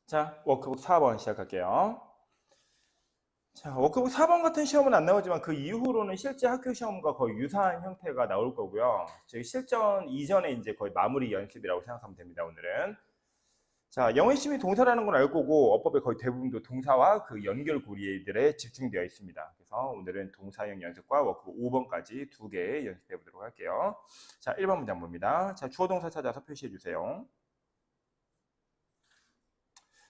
자, 워크북 4번 시작할게요. 자, 워크북 4번 같은 시험은 안 나오지만 그 이후로는 실제 학교 시험과 거의 유사한 형태가 나올 거고요. 저희 실전 이전에 이제 거의 마무리 연습이라고 생각하면 됩니다, 오늘은. 자, 영어 시험이 동사라는 걸 알 거고, 어법의 거의 대부분도 동사와 그 연결고리들에 집중되어 있습니다. 그래서 오늘은 동사형 연습과 워크북 5번까지 두 개 연습해 보도록 할게요. 자, 1번 문장 봅니다. 자, 주어 동사 찾아서 표시해 주세요.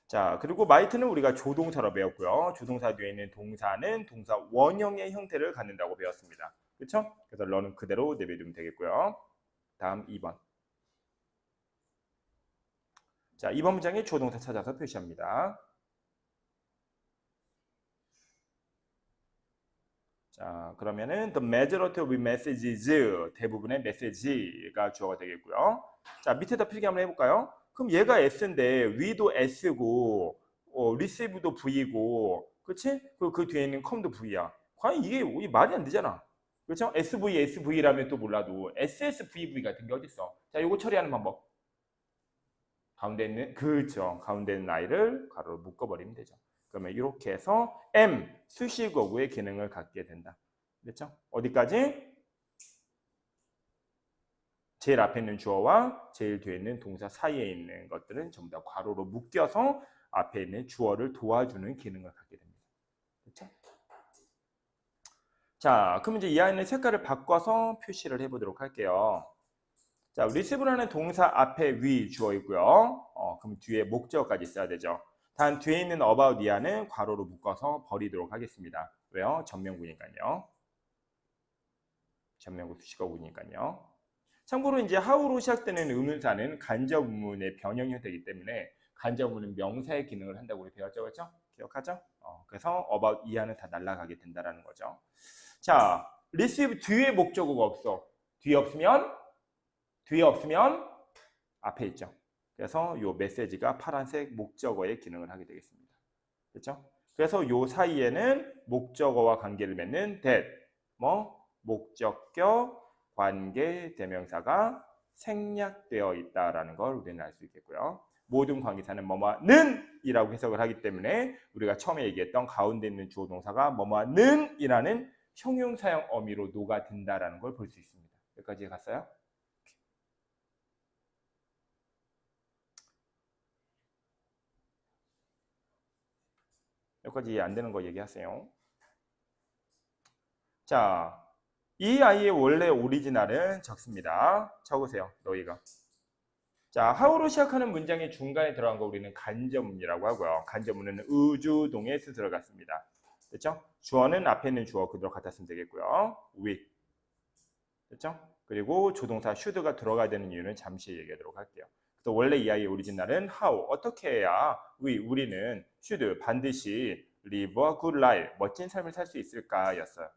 자, 그리고 might는 우리가 조동사로 배웠고요. 조동사 뒤에 있는 동사는 동사 원형의 형태를 갖는다고 배웠습니다. 그렇죠? 그래서 learn은 그대로 내버려두면 되겠고요. 다음 2번. 자, 2번 문장에 조동사 찾아서 표시합니다. 자, 그러면은 the majority of messages, 대부분의 메시지가 주어가 되겠고요. 자, 밑에다 필기 한번 해볼까요? 그럼 얘가 S인데 we도 S고 receive도 V고, 그렇지? 그리고 그 뒤에 있는 come도 V야. 과연 이게 말이 안 되잖아. 그렇죠? SV, SV라면 또 몰라도 SSVV 같은 게 어딨어? 자, 요거 처리하는 방법. 가운데 있는, 그렇죠. 가운데 있는 I를 가로로 묶어버리면 되죠. 그러면 이렇게 해서 M, 수식어구의 기능을 갖게 된다. 됐죠? 어디까지? 제일 앞에 있는 주어와 제일 뒤에 있는 동사 사이에 있는 것들은 전부 다 괄호로 묶여서 앞에 있는 주어를 도와주는 기능을 갖게 됩니다. 됐죠? 자, 그럼 이제 이 안에 색깔을 바꿔서 표시를 해보도록 할게요. 자, receive라는 동사 앞에 위 주어 있고요. 그럼 뒤에 목적어까지 써야 되죠. 단 뒤에 있는 about 이하는 괄호로 묶어서 버리도록 하겠습니다. 왜요? 전명구니까요. 전명구 수식어구니까요. 참고로 이제 how로 시작되는 의문사는 간접 의문의 변형 형태이기 때문에 간접 의문은 명사의 기능을 한다고 우리 배웠죠, 그렇죠? 기억하죠? 그래서 about 이하는 다 날아가게 된다라는 거죠. 자, receive 뒤에 목적어가 없어. 뒤에 없으면 앞에 있죠. 그래서 이 메시지가 파란색 목적어의 기능을 하게 되겠습니다. 그렇죠? 그래서 이 사이에는 목적어와 관계를 맺는 that, 목적격, 관계, 대명사가 생략되어 있다라는 걸 우리는 알 수 있겠고요. 모든 관계사는 뭐뭐는 이라고 해석을 하기 때문에 우리가 처음에 얘기했던 가운데 있는 주어 동사가 뭐뭐는 이라는 형용사형 어미로 녹아든다라는 걸 볼 수 있습니다. 여기까지 갔어요? 여기까지 이해 안 되는 거 얘기하세요. 자, 이 아이의 원래 오리지널은 적습니다. 적으세요, 너희가. 자, how로 시작하는 문장의 중간에 들어간 거 우리는 간접문이라고 하고요. 간접문은 의주동의 순서를 갖습니다. 됐죠? 주어는 앞에 있는 주어 그대로 갖다 쓰면 되겠고요. with. 됐죠? 그리고 조동사 should가 들어가야 되는 이유는 잠시 얘기하도록 할게요. 그래서 원래 이 아이의 오리지널은 how, 어떻게 해야 우리는 should, 반드시 live a good life, 멋진 삶을 살 수 있을까 였어요.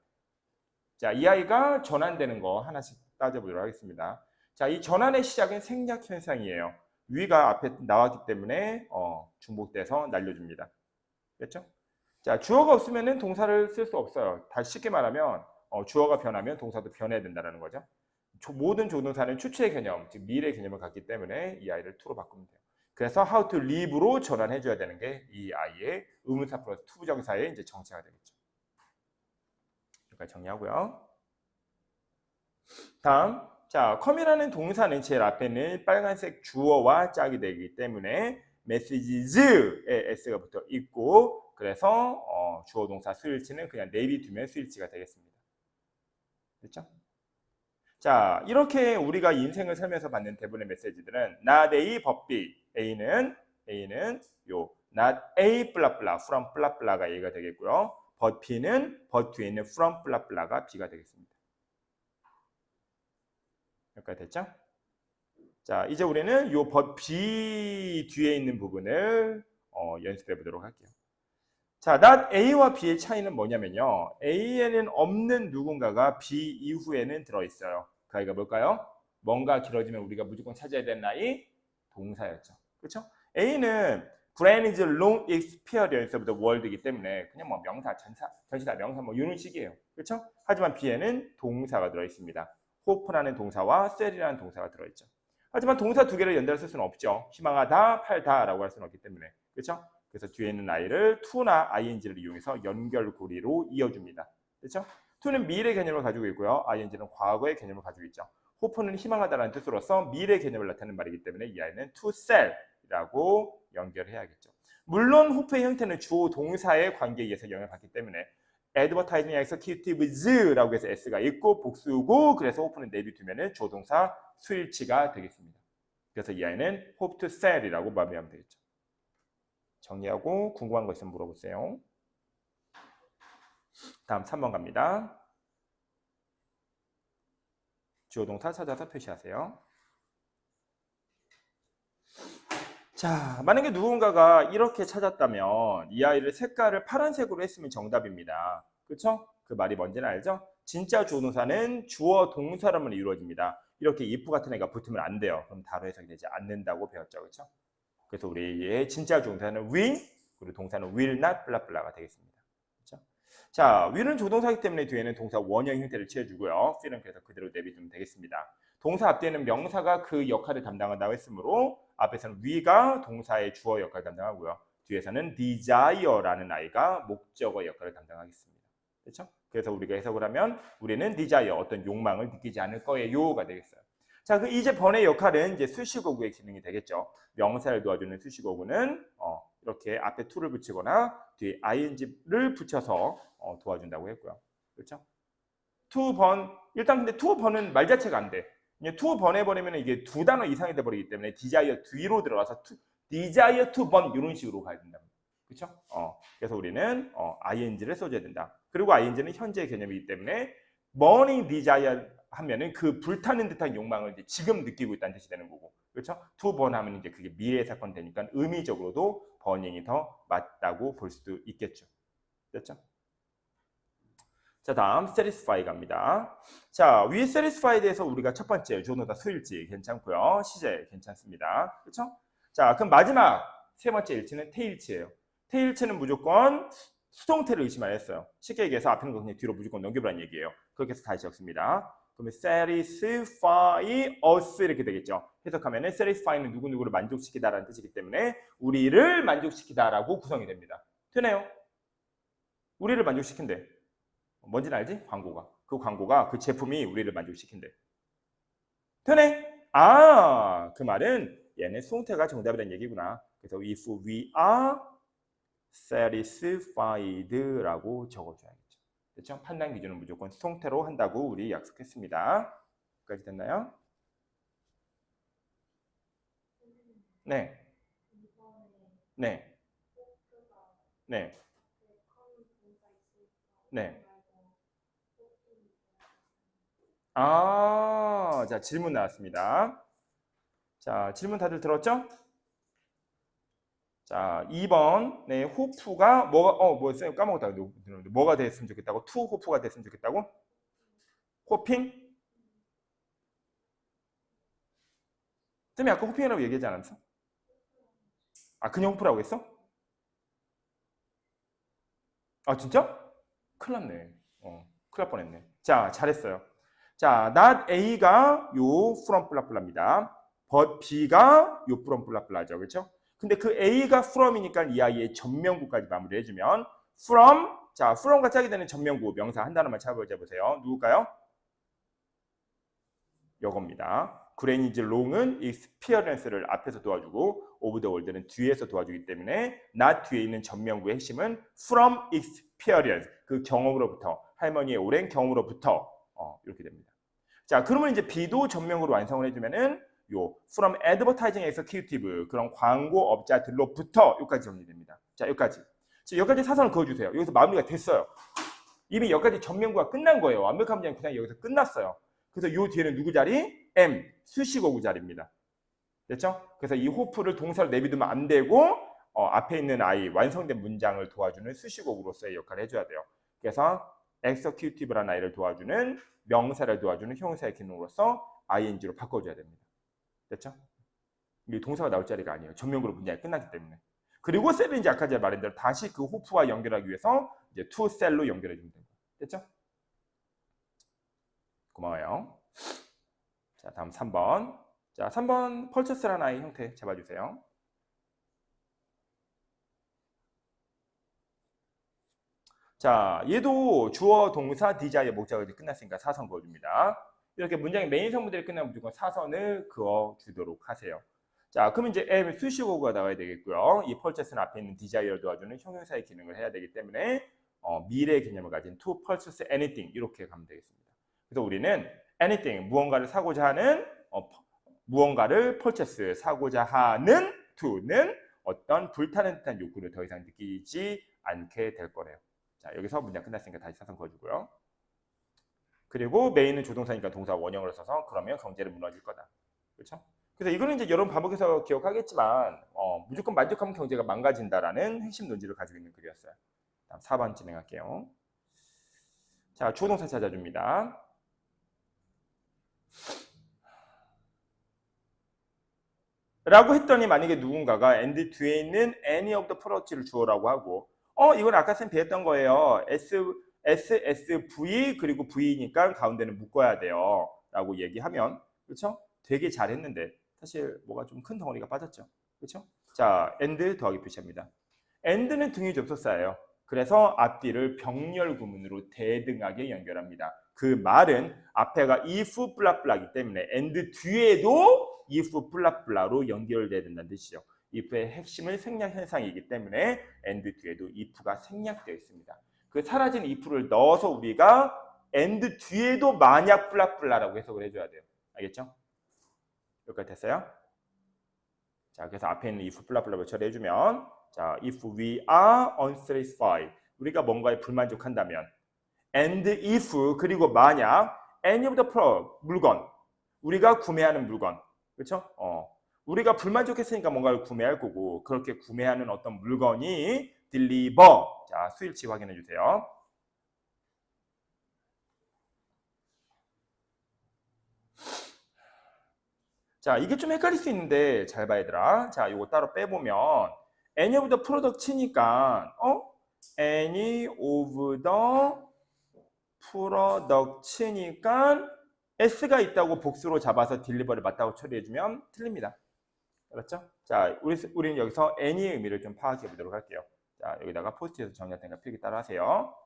자, 이 아이가 전환되는 거 하나씩 따져보도록 하겠습니다. 자, 이 전환의 시작은 생략 현상이에요. 위가 앞에 나왔기 때문에 중복돼서 날려줍니다. 그렇죠? 자, 주어가 없으면 동사를 쓸 수 없어요. 다시 쉽게 말하면 주어가 변하면 동사도 변해야 된다는 거죠. 모든 조동사는 추추의 개념, 즉 미래의 개념을 갖기 때문에 이 아이를 to로 바꾸면 돼요. 그래서 how to live로 전환해줘야 되는 게 이 아이의 의문사 플러스 to 부정사의 이제 정체가 되겠죠. 여기까지 정리하고요. 다음, 자, come이라는 동사는 제일 앞에는 빨간색 주어와 짝이 되기 때문에 messages에 s가 붙어 있고, 그래서 주어 동사 수일치는 그냥 내비두면 수일치가 되겠습니다. 됐죠? 자, 이렇게 우리가 인생을 살면서 받는 대부분의 메시지들은 not A but B. A는 요 not A 블라블라 from 블라블라가 A가 되겠고요. but B는 but 뒤에 있는 from 블라블라가 B가 되겠습니다. 여기까지 됐죠? 자, 이제 우리는 요 but B 뒤에 있는 부분을 연습해 보도록 할게요. 자, not A와 B의 차이는 뭐냐면요. A에는 없는 누군가가 B 이후에는 들어있어요. 그 아이가 뭘까요? 뭔가 길어지면 우리가 무조건 찾아야 되는 아이? 동사였죠. 그렇죠? A는 Grand is long experience of the world이기 때문에 그냥 뭐 명사, 전시다, 명사 뭐 이런 식이에요. 그렇죠? 하지만 B에는 동사가 들어있습니다. hope라는 동사와 sell이라는 동사가 들어있죠. 하지만 동사 두 개를 연달아 쓸 수는 없죠. 희망하다, 팔다라고 할 수는 없기 때문에. 그렇죠? 그래서 뒤에 있는 i를 to나 ing를 이용해서 연결고리로 이어줍니다. 그렇죠? to는 미래 개념을 가지고 있고요. ing는 과거의 개념을 가지고 있죠. hope는 희망하다라는 뜻으로서 미래 개념을 나타내는 말이기 때문에 이 i는 to sell이라고 연결해야겠죠. 물론 hope의 형태는 주어 동사의 관계에 의해서 영향을 받기 때문에 advertising executives,라고 해서 s가 있고 복수고 그래서 hope는 내비두면은 주어 동사 수일치가 되겠습니다. 그래서 이 i는 hope to sell이라고 마무리하면 되겠죠. 정리하고 궁금한 거 있으면 물어보세요. 다음 3번 갑니다. 주어 동사 찾아서 표시하세요. 자, 만약에 누군가가 이렇게 찾았다면 이 아이를 색깔을 파란색으로 했으면 정답입니다. 그렇죠? 그 말이 뭔지는 알죠? 진짜 주어 동사는 주어 동사로만 이루어집니다. 이렇게 if 같은 애가 붙으면 안 돼요. 그럼 다로 해석이 되지 않는다고 배웠죠. 그렇죠? 그래서 우리의 진짜 주어 동사는 will, 그리고 동사는 will not 블라블라가 되겠습니다. 그렇죠? 자, will은 조동사이기 때문에 뒤에는 동사 원형 형태를 취해주고요. feel은 그래서 그대로 내비두면 되겠습니다. 동사 앞뒤에는 명사가 그 역할을 담당한다고 했으므로 앞에서는 we가 동사의 주어 역할을 담당하고요. 뒤에서는 desire라는 아이가 목적어 역할을 담당하겠습니다. 그렇죠? 그래서 우리가 해석을 하면 우리는 desire, 어떤 욕망을 느끼지 않을 거예요가 되겠어요. 자, 그 이제 번의 역할은 이제 수식어구의 기능이 되겠죠. 명사를 도와주는 수식어구는 이렇게 앞에 to를 붙이거나 뒤에 ing를 붙여서 도와준다고 했고요. 그렇죠? to 번, 일단 근데 to 번은 말 자체가 안 돼. to 번 해버리면 이게 두 단어 이상이 돼버리기 때문에 desire 뒤로 들어가서 desire to 번 이런 식으로 가야 된다. 그렇죠? 그래서 우리는 ing를 써줘야 된다. 그리고 ing는 현재 개념이기 때문에 burning desire 하면은 그 불타는 듯한 욕망을 이제 지금 느끼고 있다는 뜻이 되는 거고, 그렇죠? to burn 하면 이제 그게 미래 사건 되니까 의미적으로도 burning이 더 맞다고 볼 수도 있겠죠. 됐죠? 자, 다음 satisfy 갑니다. 자, 위 satisfy에 대해서 우리가 첫 번째 주어동사 수일치 괜찮고요. 시제 괜찮습니다. 그렇죠? 자, 그럼 마지막 세 번째 일치는 태일치예요. 태일치는 무조건 수동태를 의심하려 했어요. 쉽게 얘기해서 앞에 있는 거 그냥 뒤로 무조건 넘겨보라는 얘기예요. 그렇게 해서 다시 적습니다. 그러면 satisfy us 이렇게 되겠죠. 해석하면은 satisfy는 누구누구를 만족시키다라는 뜻이기 때문에 우리를 만족시키다라고 구성이 됩니다. 되네요. 우리를 만족시킨대. 뭔지는 알지? 광고가. 그 광고가 그 제품이 우리를 만족시킨대. 되네? 아, 그 말은 얘는 수동태가 정답이라는 얘기구나. 그래서 if we are satisfied라고 적어줘야겠죠. 됐죠? 판단 기준은 무조건 수동태로 한다고 우리 약속했습니다. 여기까지 됐나요? 네. 네. 네. 네. 아, 자, 질문 나왔습니다. 자, 질문 다들 들었죠? 자, 2번. 네, 호프가 뭐였어요? 까먹었다. 뭐가 됐으면 좋겠다고? 투 호프가 됐으면 좋겠다고? 호핑? 쌤이 아까 호핑이라고 얘기하지 않았어? 아, 그냥 호프라고 했어? 아, 진짜? 큰일 났네. 큰일 날 뻔했네. 자, 잘했어요. 자, not A가 요 from 블라블라입니다. but B가 요 from 블라블라죠. 그렇죠? 근데 그 A가 from이니까 이 아이의 전명구까지 마무리해주면 from, 자, from 같이 하게 되는 전명구 명사 한 단어만 찾아보세요. 누굴까요? 요겁니다. 그레니즈 롱은 experience를 앞에서 도와주고 of the world는 뒤에서 도와주기 때문에 not 뒤에 있는 전명구의 핵심은 from experience, 그 경험으로부터, 할머니의 오랜 경험으로부터 이렇게 됩니다. 자, 그러면 이제 B도 전명으로 완성을 해주면은 요 from advertising executive, 그런 광고업자들로부터 여기까지 정리됩니다. 자, 여기까지. 자, 여기까지 사선을 그어주세요. 여기서 마무리가 됐어요. 이미 여기까지 전명구가 끝난 거예요. 완벽한 문장이 그냥 여기서 끝났어요. 그래서 요 뒤에는 누구 자리? M, 수식어구 자리입니다. 됐죠? 그래서 이 호프를 동사로 내비두면 안 되고 앞에 있는 I, 완성된 문장을 도와주는 수식어구로서의 역할을 해줘야 돼요. 그래서 executive라는 아이를 도와주는 명사를 도와주는 형용사의 기능으로서 ing로 바꿔줘야 됩니다. 됐죠? 이게 동사가 나올 자리가 아니에요. 전명구로 문장이 끝났기 때문에. 그리고 셀은 이제 아까 제가 말한 대로 다시 그 호프와 연결하기 위해서 이제 to 셀로 연결해 주면 됩니다. 됐죠? 고마워요. 자, 다음 3번. 자, 3번 펄처스라는 아이 형태 잡아주세요. 자, 얘도 주어, 동사, 디자이어, 목적어가 끝났으니까 사선 그어줍니다. 이렇게 문장의 메인 성분들이 끝나면 무조건 사선을 그어주도록 하세요. 자, 그럼 이제 am 수식어가 나와야 되겠고요. 이 purchase는 앞에 있는 desire를 도와주는 형용사의 기능을 해야 되기 때문에 미래 개념을 가진 to purchase anything 이렇게 가면 되겠습니다. 그래서 우리는 anything, 무언가를 사고자 하는 무언가를 purchase, 사고자 하는 to는 어떤 불타는 듯한 욕구를 더 이상 느끼지 않게 될 거래요. 자, 여기서 문장 끝났으니까 다시 사선 그어주고요. 그리고 메인은 조동사니까 동사 원형을 써서 그러면 경제는 무너질 거다. 그렇죠? 그래서 이거는 이제 여러분 반복해서 기억하겠지만 무조건 만족하면 경제가 망가진다라는 핵심 논지를 가지고 있는 글이었어요. 다음 4번 진행할게요. 자, 주어동사 찾아줍니다. 라고 했더니 만약에 누군가가 and 뒤에 있는 any of the products를 주어라고 하고 이건 아까 쌤 배웠던 거예요. SSV 그리고 V니까 가운데는 묶어야 돼요. 라고 얘기하면 그렇죠? 되게 잘했는데 사실 뭐가 좀 큰 덩어리가 빠졌죠. 그렇죠? 자, and 더하기 표시합니다. and는 등위 접속사예요. 그래서 앞뒤를 병렬 구문으로 대등하게 연결합니다. 그 말은 앞에가 if 블라블라기 때문에 and 뒤에도 if 블라블라로 연결돼야 된다는 뜻이죠. if의 핵심은 생략 현상이기 때문에 and 뒤에도 if가 생략되어 있습니다. 그 사라진 if를 넣어서 우리가 and 뒤에도 만약 블라블라라고 해석을 해줘야 돼요. 알겠죠? 여기까지 됐어요? 자, 그래서 앞에 있는 if 블라블라를 처리해주면 자, if we are unsatisfied 우리가 뭔가에 불만족한다면 and if 그리고 만약 any of the 물건 우리가 구매하는 물건 그렇죠? 우리가 불만족했으니까 뭔가를 구매할 거고 그렇게 구매하는 어떤 물건이 deliver 자, 수일치 확인해 주세요. 자, 이게 좀 헷갈릴 수 있는데 잘 봐 얘들아. 자, 이거 따로 빼보면 any of the products니까 any of the products니까 s가 있다고 복수로 잡아서 deliver를 맞다고 처리해주면 틀립니다. 알았죠? 자, 우리는 여기서 any의 의미를 좀 파악해 보도록 할게요. 자, 여기다가 포스트에서 정리할 테니까 필기 따라 하세요.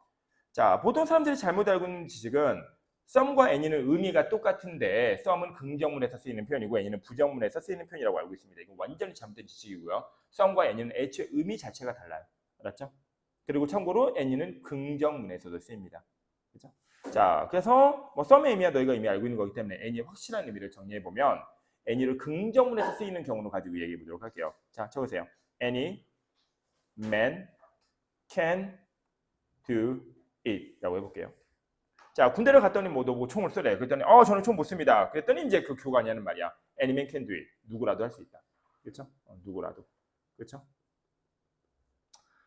자, 보통 사람들이 잘못 알고 있는 지식은 some과 any는 의미가 똑같은데 some은 긍정문에서 쓰이는 표현이고 any는 부정문에서 쓰이는 표현이라고 알고 있습니다. 이건 완전히 잘못된 지식이고요. some과 any는 애초에 의미 자체가 달라요. 알았죠? 그리고 참고로 any는 긍정문에서도 쓰입니다. 그렇죠? 자, 그래서 뭐 some의 의미야 너희가 이미 알고 있는 거기 때문에 any의 확실한 의미를 정리해 보면 any를 긍정문에서 쓰이는 경우를 가지고 얘기해 보도록 할게요. 자, 적으세요. any man can do it 라고 해볼게요. 자, 군대를 갔더니 뭐 너 뭐 총을 쏘래. 그랬더니 저는 총 못 씁니다. 그랬더니 이제 그 교관이라는 말이야. Any man can do it. 누구라도 할 수 있다. 그렇죠? 누구라도. 그렇죠?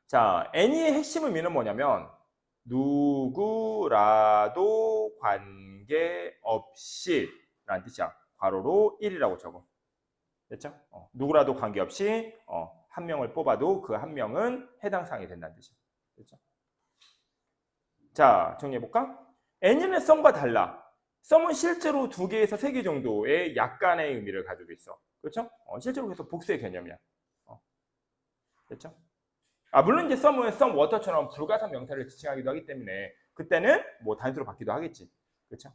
자, any의 핵심 의미는 뭐냐면 누구라도 관계없이 라는 뜻이야. 괄호로 1이라고 적어. 됐죠? 누구라도 관계없이 한 명을 뽑아도 그 한 명은 해당 사항이 된다는 뜻이야. 됐죠? 자, 정리해볼까? any는 some과 달라. some은 실제로 2개에서 3개 정도의 약간의 의미를 가지고 있어. 그렇죠? 실제로 그래서 복수의 개념이야. 됐죠? 물론 이제 some은 some, water처럼 불가산 명사를 지칭하기도 하기 때문에 그때는 뭐 단수로 받기도 하겠지. 그렇죠?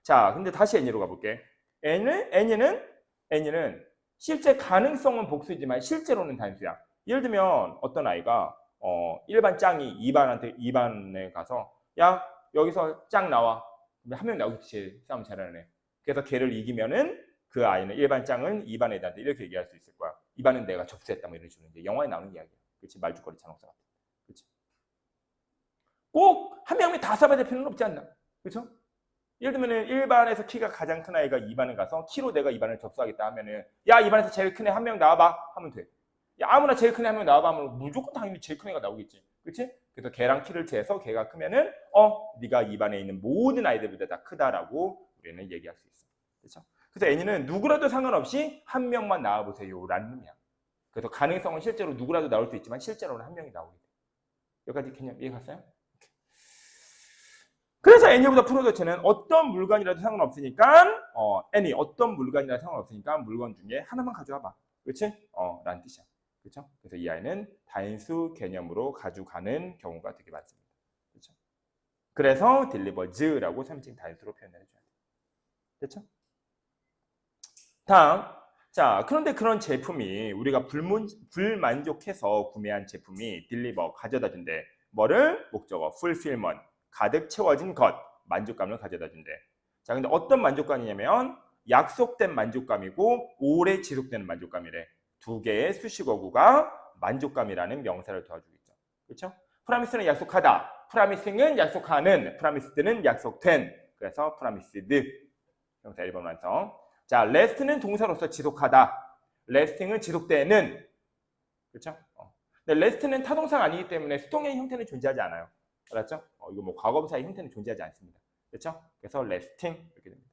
자, 근데 다시 any로 가볼게. any는 실제 가능성은 복수이지만 실제로는 단수야. 예를 들면 어떤 아이가 일반 짱이 2반에 가서 야 여기서 짱 나와. 한 명 나오겠지. 싸움 잘하는 애. 그래서 걔를 이기면은 그 아이는 일반 짱은 2반 애들한테 이렇게 얘기할 수 있을 거야. 2반은 내가 접수했다 뭐 이런 식으로 이제 영화에 나오는 이야기야. 그렇지? 말죽거리 잔혹사 같은. 그렇지? 꼭 한 명이 다 쏴봐야 될 필요는 없지 않나? 그렇죠? 예를 들면은 1반에서 키가 가장 큰 아이가 2반을 가서 키로 내가 2반을 접수하겠다 하면은 야 2반에서 제일 큰 애 한 명 나와봐 하면 돼. 야 아무나 제일 큰 애 한 명 나와봐 하면 무조건 당연히 제일 큰 애가 나오겠지. 그렇지? 그래서 걔랑 키를 재서 걔가 크면은 네가 2반에 있는 모든 아이들보다 다 크다라고 우리는 얘기할 수 있어. 그렇죠? 그래서 애니는 누구라도 상관없이 한 명만 나와보세요라는 의미야. 그래서 가능성은 실제로 누구라도 나올 수 있지만 실제로는 한 명이 나오게 돼. 여기까지 개념 이해 갔어요? 그래서 any보다 프로덕트는 어떤 물건이라도 상관없으니까 any 어떤 물건이라도 상관없으니까 물건 중에 하나만 가져와봐. 그렇지? 라는 뜻이야. 그렇죠? 그래서 이 아이는 단수 개념으로 가져가는 경우가 되게 많습니다. 그래서 delivers라고 3인칭 단수로 표현을 해줘야 돼요. 됐죠? 다음. 자, 그런데 그런 제품이 우리가 불만족해서 구매한 제품이 deliver, 가져다 준대. 뭐를? 목적어, fulfillment, 가득 채워진 것, 만족감을 가져다 준대. 자, 근데 어떤 만족감이냐면 약속된 만족감이고 오래 지속되는 만족감이래. 두 개의 수식어구가 만족감이라는 명사를 도와주겠죠. 그렇죠? 프라미스는 약속하다. 프라미싱은 약속하는. 프라미스드는 약속된. 그래서 프라미스드. 명사 1번 완성. 자, last는 동사로서 지속하다. lasting은 지속되는. 그렇죠? 근데 last는 타동사가 아니기 때문에 수동의 형태는 존재하지 않아요. 알았죠? 이거 뭐 과거분사의 형태는 존재하지 않습니다. 그렇죠? 그래서 lasting 이렇게 됩니다.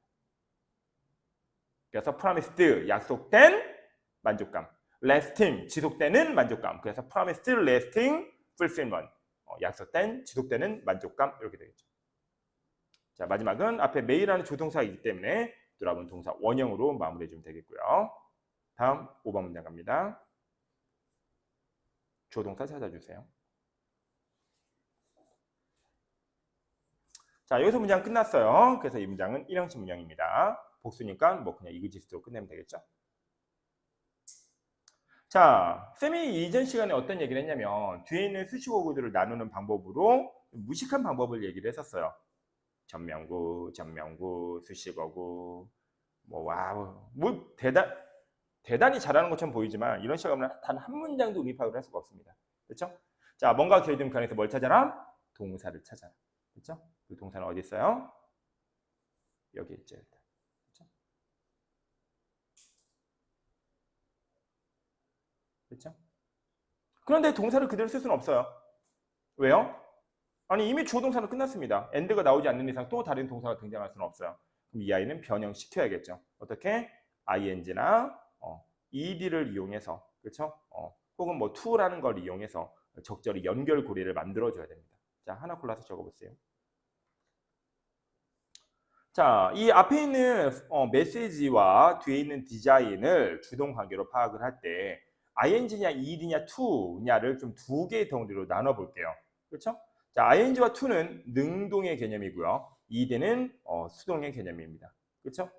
그래서 promised 약속된 만족감, lasting 지속되는 만족감. 그래서 promised lasting fulfillment 약속된 지속되는 만족감 이렇게 되겠죠. 자, 마지막은 앞에 may라는 조동사이기 때문에 돌아본 동사 원형으로 마무리해 주면 되겠고요. 다음 5번 문장 갑니다. 조동사 찾아주세요. 자, 여기서 문장 끝났어요. 그래서 이 문장은 1형식 문장입니다. 복수니까 뭐 그냥 이그지스트로 끝내면 되겠죠. 자, 쌤이 이전 시간에 어떤 얘기를 했냐면 뒤에 있는 수식어구들을 나누는 방법으로 무식한 방법을 얘기를 했었어요. 전명구, 수식어구, 뭐 와우, 뭐 대단히 잘하는 것처럼 보이지만 이런 시간은 단 한 문장도 의미파악을 할 수가 없습니다. 그렇죠? 자, 뭔가 기울이는 변에서 뭘 찾아라? 동사를 찾아라. 그렇죠? 그 동사는 어디 있어요? 여기 있죠. 그렇죠? 그렇죠? 그런데 동사를 그대로 쓸 수는 없어요. 왜요? 아니 이미 주어 동사는 끝났습니다. and가 나오지 않는 이상 또 다른 동사가 등장할 수는 없어요. 그럼 이 아이는 변형시켜야겠죠. 어떻게? ing나 ed를 이용해서 그렇죠? 혹은 뭐 to라는 걸 이용해서 적절히 연결고리를 만들어줘야 됩니다. 자, 하나 골라서 적어보세요. 자, 이 앞에 있는 메시지와 뒤에 있는 디자인을 주동관계로 파악을 할 때 ing냐, ed냐, to냐를 좀 두 개의 덩어리로 나눠볼게요. 그렇죠? 자, ing와 to는 능동의 개념이고요. ed는 수동의 개념입니다. 그렇죠?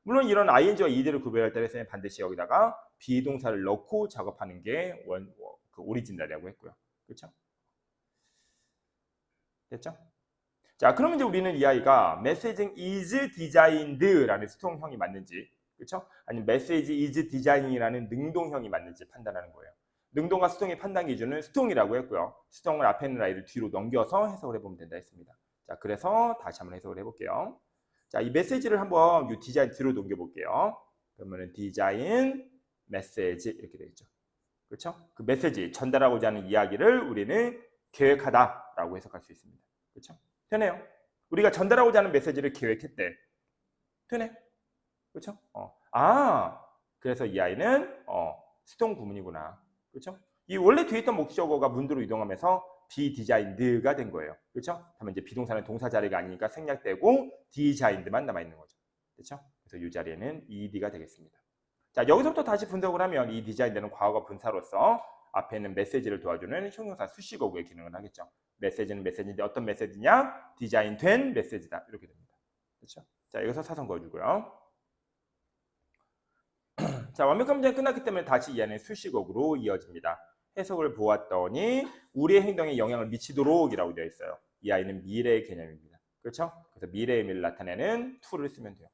물론 이런 ing와 ed를 구별할 때 반드시 여기다가 비동사를 넣고 작업하는 게 그 오리지널이라고 했고요. 그렇죠? 됐죠? 자, 그러면 이제 우리는 이 아이가 messaging is designed라는 수동형이 맞는지, 그렇죠? 아니면 message is design이라는 능동형이 맞는지 판단하는 거예요. 능동과 수동의 판단 기준은 수동이라고 했고요. 수동을 앞에 있는 아이를 뒤로 넘겨서 해석을 해보면 된다 했습니다. 자, 그래서 다시 한번 해석을 해볼게요. 자, 이 메시지를 한번 이 디자인 뒤로 넘겨볼게요. 그러면은 디자인, 메시지 이렇게 되겠죠. 그렇죠? 그 메시지, 전달하고자 하는 이야기를 우리는 계획하다라고 해석할 수 있습니다. 그렇죠? 되네요. 우리가 전달하고자 하는 메시지를 계획했대. 되네. 그렇죠? 그래서 이 아이는 수동 구문이구나. 그렇죠? 이 원래 뒤에 있던 목적어가 문도로 이동하면서 be designed가 된 거예요. 그렇죠? 다만 이제 비동사는 동사 자리가 아니니까 생략되고 designed만 남아 있는 거죠. 그렇죠? 그래서 이 자리에는 ed가 되겠습니다. 자, 여기서부터 다시 분석을 하면 이 designed는 과거 분사로서 앞에 있는 메시지를 도와주는 형용사 수식어구의 기능을 하겠죠. 메시지는 메시지인데 어떤 메시지냐? 디자인된 메시지다. 이렇게 됩니다. 그렇죠? 자, 여기서 사선 그어주고요. 자, 완벽한 문장이 끝났기 때문에 다시 이 안에 수식어구로 이어집니다. 해석을 보았더니 우리의 행동에 영향을 미치도록이라고 되어 있어요. 이 아이는 미래의 개념입니다. 그렇죠? 그래서 미래의 의미를 나타내는 to를 쓰면 돼요.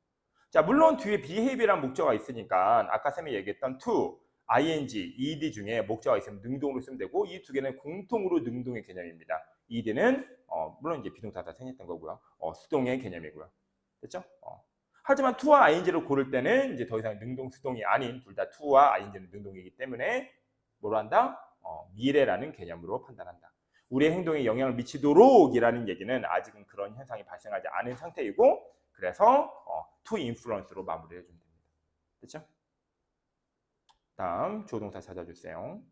자, 물론 뒤에 behave라는 목적어가 있으니까 아까 쌤이 얘기했던 to, ing, ed 중에 목적어가 있으면 능동으로 쓰면 되고 이 두 개는 공통으로 능동의 개념입니다. ed는 물론 이제 비동사가 생겼던 거고요. 수동의 개념이고요. 됐죠? 하지만 to와 ing를 고를 때는 이제 더 이상 능동, 수동이 아닌 둘 다 to와 ing는 능동이기 때문에 뭐로 한다? 미래라는 개념으로 판단한다. 우리의 행동에 영향을 미치도록이라는 얘기는 아직은 그런 현상이 발생하지 않은 상태이고 그래서 to influence로 마무리해 주면 됩니다. 됐죠? 다음 조동사 찾아주세요.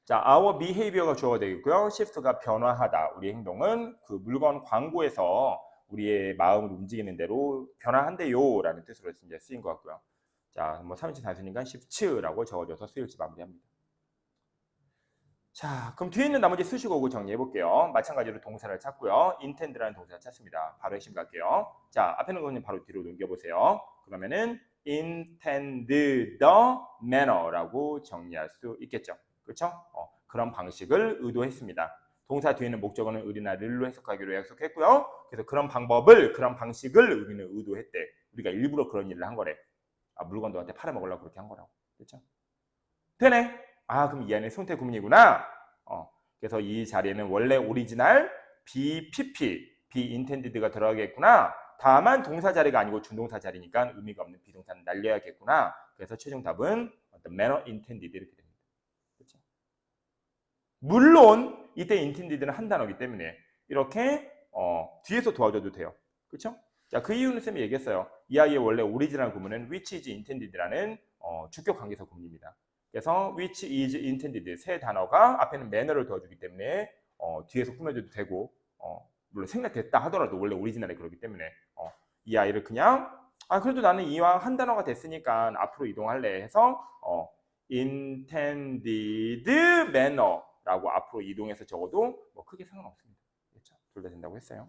자, our behavior가 주어가 되겠고요. shift가 변화하다. 우리의 행동은 그 물건 광고에서 우리의 마음을 움직이는 대로 변화한대요 라는 뜻으로 이제 쓰인 것 같고요. 자, 뭐 3인칭 단수니까 shift라고 적어줘서 수일치 마무리합니다. 자, 그럼 뒤에 있는 나머지 수식어구 정리해 볼게요. 마찬가지로 동사를 찾고요. intend라는 동사를 찾습니다. 바로 핵심 갈게요. 자, 앞에 있는 거는 바로 뒤로 넘겨보세요. 그러면은 intend the manner라고 정리할 수 있겠죠. 그렇죠? 그런 방식을 의도했습니다. 동사 뒤에는 목적어는 을이나 를로 해석하기로 약속했고요. 그래서 그런 방법을, 그런 방식을 우리는 의도했대. 우리가 일부러 그런 일을 한 거래. 아, 물건 너한테 팔아먹으려고 그렇게 한 거라고. 그렇죠? 되네. 아, 그럼 이 안에 손태 구문이구나. 그래서 이 자리에는 원래 오리지널 BPP, be intended가 들어가겠구나. 다만 동사 자리가 아니고 준동사 자리니까 의미가 없는 비동사는 날려야겠구나. 그래서 최종 답은 the manner intended 이렇게 됩니다. 그렇죠? 물론 이때 intended는 한 단어이기 때문에 이렇게 뒤에서 도와줘도 돼요. 그렇죠? 자, 그 이유는 쌤이 얘기했어요. 이 아이의 원래 오리지널 구문은 which is intended라는 주격 관계사 구문입니다. 그래서 which is intended 세 단어가 앞에는 manner를 도와주기 때문에 뒤에서 꾸며줘도 되고 물론 생략됐다 하더라도 원래 오리지널이 그렇기 때문에 이 아이를 그냥 그래도 나는 이왕 한 단어가 됐으니까 앞으로 이동할래 해서 intended manner라고 앞으로 이동해서 적어도 뭐 크게 상관없습니다. 그렇죠? 둘 다 된다고 했어요.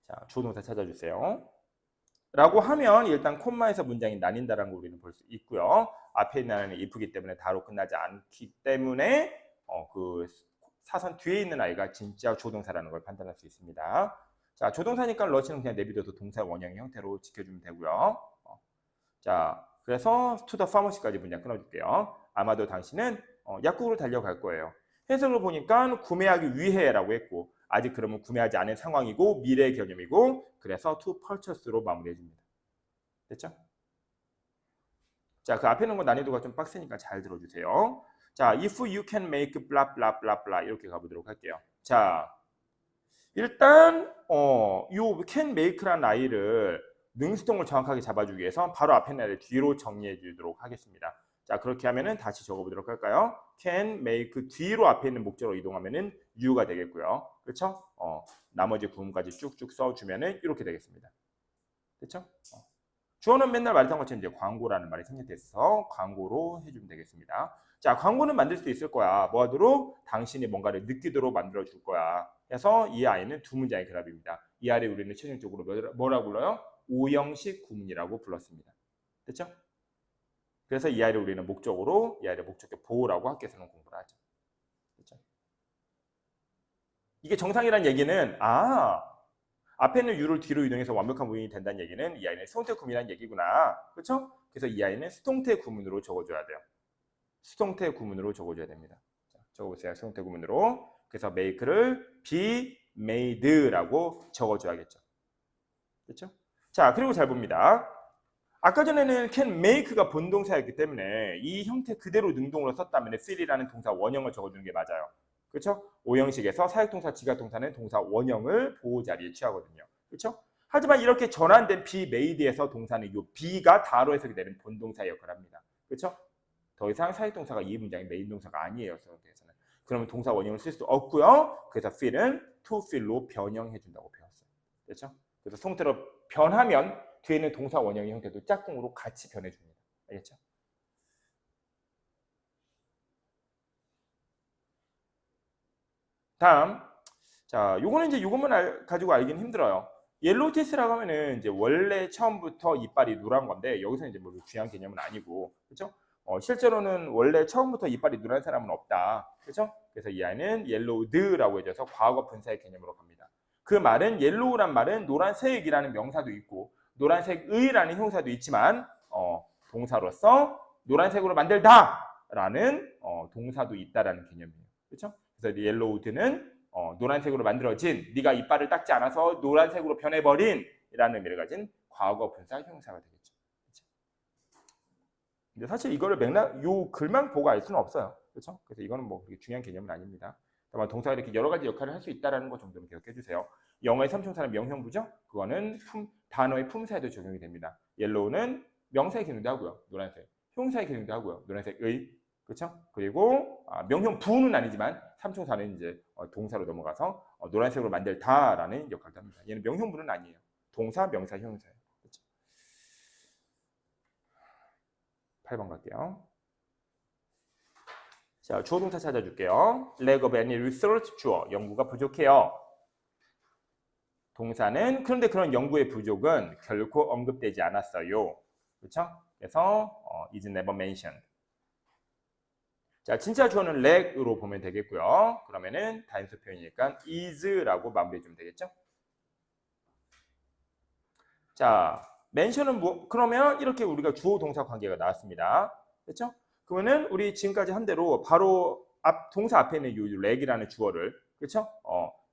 자, 주어동사 찾아주세요. 라고 하면 일단 콤마에서 문장이 나뉜다는 걸 우리는 볼 수 있고요. 앞에 있는 if이기 때문에 다로 끝나지 않기 때문에 그 사선 뒤에 있는 아이가 진짜 조동사라는 걸 판단할 수 있습니다. 자, 조동사니까 러시는 그냥 내비둬도 동사 원형 형태로 지켜주면 되고요. 자, 그래서 to the pharmacy까지 문장 끊어줄게요. 아마도 당신은 약국으로 달려갈 거예요. 해석을 보니까 구매하기 위해라고 했고 아직 그러면 구매하지 않은 상황이고 미래 개념이고 그래서 to purchase로 마무리해줍니다. 됐죠? 자, 그 앞에 있는 거 난이도가 좀 빡세니까 잘 들어주세요. 자, if you can make blah blah blah blah 이렇게 가보도록 할게요. 자, 일단 요 can make라는 아이를 능수동을 정확하게 잡아주기 위해서 바로 앞에 있는 아이를 뒤로 정리해 주도록 하겠습니다. 자, 그렇게 하면은 다시 적어보도록 할까요? can make 뒤로 앞에 있는 목적으로 이동하면은 you가 되겠고요. 그렇죠? 나머지 부분까지 쭉쭉 써주면은 이렇게 되겠습니다. 됐죠? 주어는 맨날 말했던 것처럼 이제 광고라는 말이 생략돼서 광고로 해주면 되겠습니다. 자, 광고는 만들 수 있을 거야. 뭐하도록? 당신이 뭔가를 느끼도록 만들어 줄 거야. 그래서 이 아이는 두 문장의 결합입니다. 이 아이를 우리는 최종적으로 뭐라고 불러요? 오형식 구문이라고 불렀습니다. 됐죠? 그래서 이 아이를 우리는 목적으로 이 아이를 목적격 보호라고 학교에서는 공부를 하죠. 됐죠? 이게 정상이란 얘기는 앞에 있는 U를 뒤로 이동해서 완벽한 부인이 된다는 얘기는 이 아이는 수동태 구문이라는 얘기구나. 그렇죠? 그래서 이 아이는 수동태 구문으로 적어줘야 돼요. 수동태 구문으로 적어줘야 됩니다. 자, 적어보세요. 수동태 구문으로. 그래서 make를 be made라고 적어줘야겠죠. 그렇죠? 자, 그리고 잘 봅니다. 아까 전에는 can make가 본동사였기 때문에 이 형태 그대로 능동으로 썼다면 fill이라는 동사 원형을 적어주는 게 맞아요. 그렇죠? 오형식에서 사역동사, 지각동사는 동사 원형을 보호 자리에 취하거든요. 그렇죠? 하지만 이렇게 전환된 be made에서 동사는 이 be가 다로 해석이 되는 본동사의 역할을 합니다. 그렇죠? 더 이상 사역동사가 이 문장의 메인 동사가 아니에요. 수동태에서는. 그러면 동사 원형을 쓸 수 없고요. 그래서 fill은 to fill로 변형해 준다고 배웠어요. 그렇죠? 그래서 수동태로 변하면 뒤에는 동사 원형의 형태도 짝꿍으로 같이 변해줍니다. 알겠죠? 다음, 자, 요거는 이제 요것만 가지고 알기는 힘들어요. 옐로우 티스라고 하면은 이제 원래 처음부터 이빨이 노란 건데 여기서 이제 뭐 중요한 개념은 아니고, 그렇죠? 실제로는 원래 처음부터 이빨이 노란 사람은 없다, 그렇죠? 그래서 이 아이는 옐로우드라고 해줘서 과거 분사의 개념으로 갑니다. 그 말은 옐로우란 말은 노란색이라는 명사도 있고 노란색의라는 형사도 있지만 동사로서 노란색으로 만들다라는 동사도 있다라는 개념이에요, 그렇죠? 그래서 옐로우드는 노란색으로 만들어진 네가 이빨을 닦지 않아서 노란색으로 변해버린 이라는 의미를 가진 과거 분사 형사가 되겠죠. 그렇죠? 근데 사실 이거를 맥락 요 글만 보고 알 수는 없어요. 그렇죠? 그래서 이거는 뭐 그렇게 중요한 개념은 아닙니다. 다만 동사가 이렇게 여러 가지 역할을 할 수 있다는 것 정도는 기억해 주세요. 영어의 삼총사는 명형부죠. 그거는 단어의 품사에도 적용이 됩니다. 옐로우는 명사의 기능도 하고요. 노란색. 형사의 기능도 하고요. 노란색의. 그렇죠? 그리고 명형 부는 아니지만 삼총사는 이제 동사로 넘어가서 노란색으로 만들다라는 역할도 합니다. 얘는 명형부는 아니에요. 동사, 명사, 형사예요. 그렇죠? 8번 갈게요. 자, 주어 동사 찾아줄게요. lack of any research 주어 연구가 부족해요. 동사는 그런데 그런 연구의 부족은 결코 언급되지 않았어요. 그렇죠? 그래서 is never mentioned. 자, 진짜 주어는 lack으로 보면 되겠고요. 그러면은 단수 표현이니까 is라고 마무리해 주면 되겠죠? 자, mention은 뭐 그러면 이렇게 우리가 주어 동사 관계가 나왔습니다. 그렇죠? 그러면은 우리 지금까지 한 대로 바로 동사 앞에 있는 이 lack이라는 주어를 그렇죠?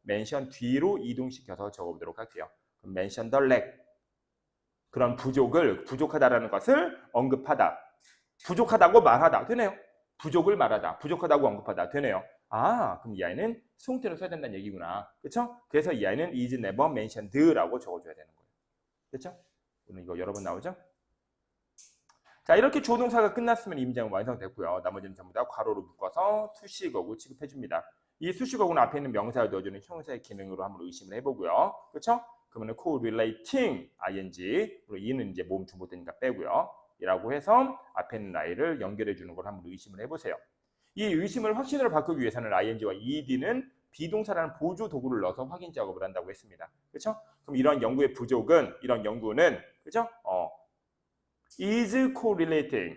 mention 뒤로 이동시켜서 적어보도록 할게요. 그럼 mention the lack. 그런 부족하다라는 것을 언급하다. 부족하다고 말하다. 되네요. 부족을 말하다. 부족하다고 언급하다. 되네요. 아, 그럼 이 아이는 수동태로 써야 된다는 얘기구나. 그렇죠? 그래서 이 아이는 is never mentioned라고 적어줘야 되는 거예요. 그렇죠? 오늘 이거 여러 번 나오죠? 자, 이렇게 주어 동사가 끝났으면 이 문장은 완성됐고요. 나머지는 전부 다 괄호로 묶어서 수식어구 취급해줍니다. 이 수식어구는 앞에 있는 명사를 넣어주는 형사의 기능으로 한번 의심을 해보고요. 그렇죠? 그러면 correlating ing, 그리고 이는 이제 모음 중복되니까 빼고요. 이라고 해서 앞에 있는 i를 연결해 주는 걸 한번 의심을 해보세요. 이 의심을 확신으로 바꾸기 위해서는 ing와 ed는 비동사라는 보조 도구를 넣어서 확인 작업을 한다고 했습니다. 그렇죠? 그럼 이런 연구의 부족은 이런 연구는 그렇죠? is correlating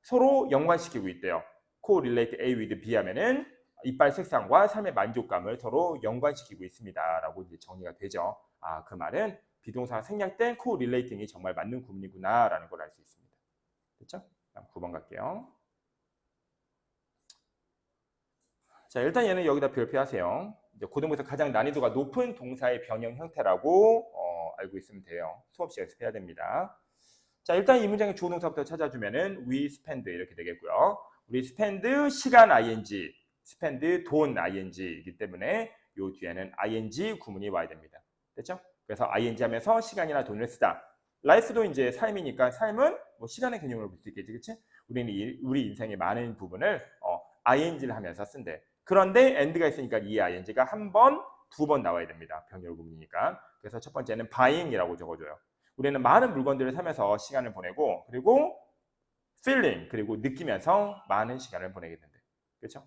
서로 연관시키고 있대요. correlate A with B 하면은 이빨 색상과 삶의 만족감을 서로 연관시키고 있습니다라고 이제 정리가 되죠. 아, 그 말은 비동사가 생략된 correlating이 정말 맞는 구문이구나라는 걸 알 수 있습니다. 됐죠? 다음 9번 갈게요. 자, 일단 얘는 여기다 별표하세요. 이제 고등부에서 가장 난이도가 높은 동사의 변형 형태라고 알고 있으면 돼요. 수업 시간에 연습해야 됩니다. 자, 일단 이 문장의 주어 동사부터 찾아주면은 we spend 이렇게 되겠고요. 우리 spend 시간 ing, spend 돈 ing이기 때문에 요 뒤에는 ing 구문이 와야 됩니다. 됐죠? 그래서 ing 하면서 시간이나 돈을 쓰다. life도 이제 삶이니까 삶은 뭐 시간의 개념으로 볼 수 있겠지, 그렇지? 우리는 우리 인생의 많은 부분을 ing를 하면서 쓴대. 그런데 and가 있으니까 이 ing가 한 번, 두 번 나와야 됩니다. 병렬 구문이니까. 그래서 첫 번째는 buying이라고 적어줘요. 우리는 많은 물건들을 사면서 시간을 보내고 그리고 feeling 그리고 느끼면서 많은 시간을 보내게 된대. 그렇죠?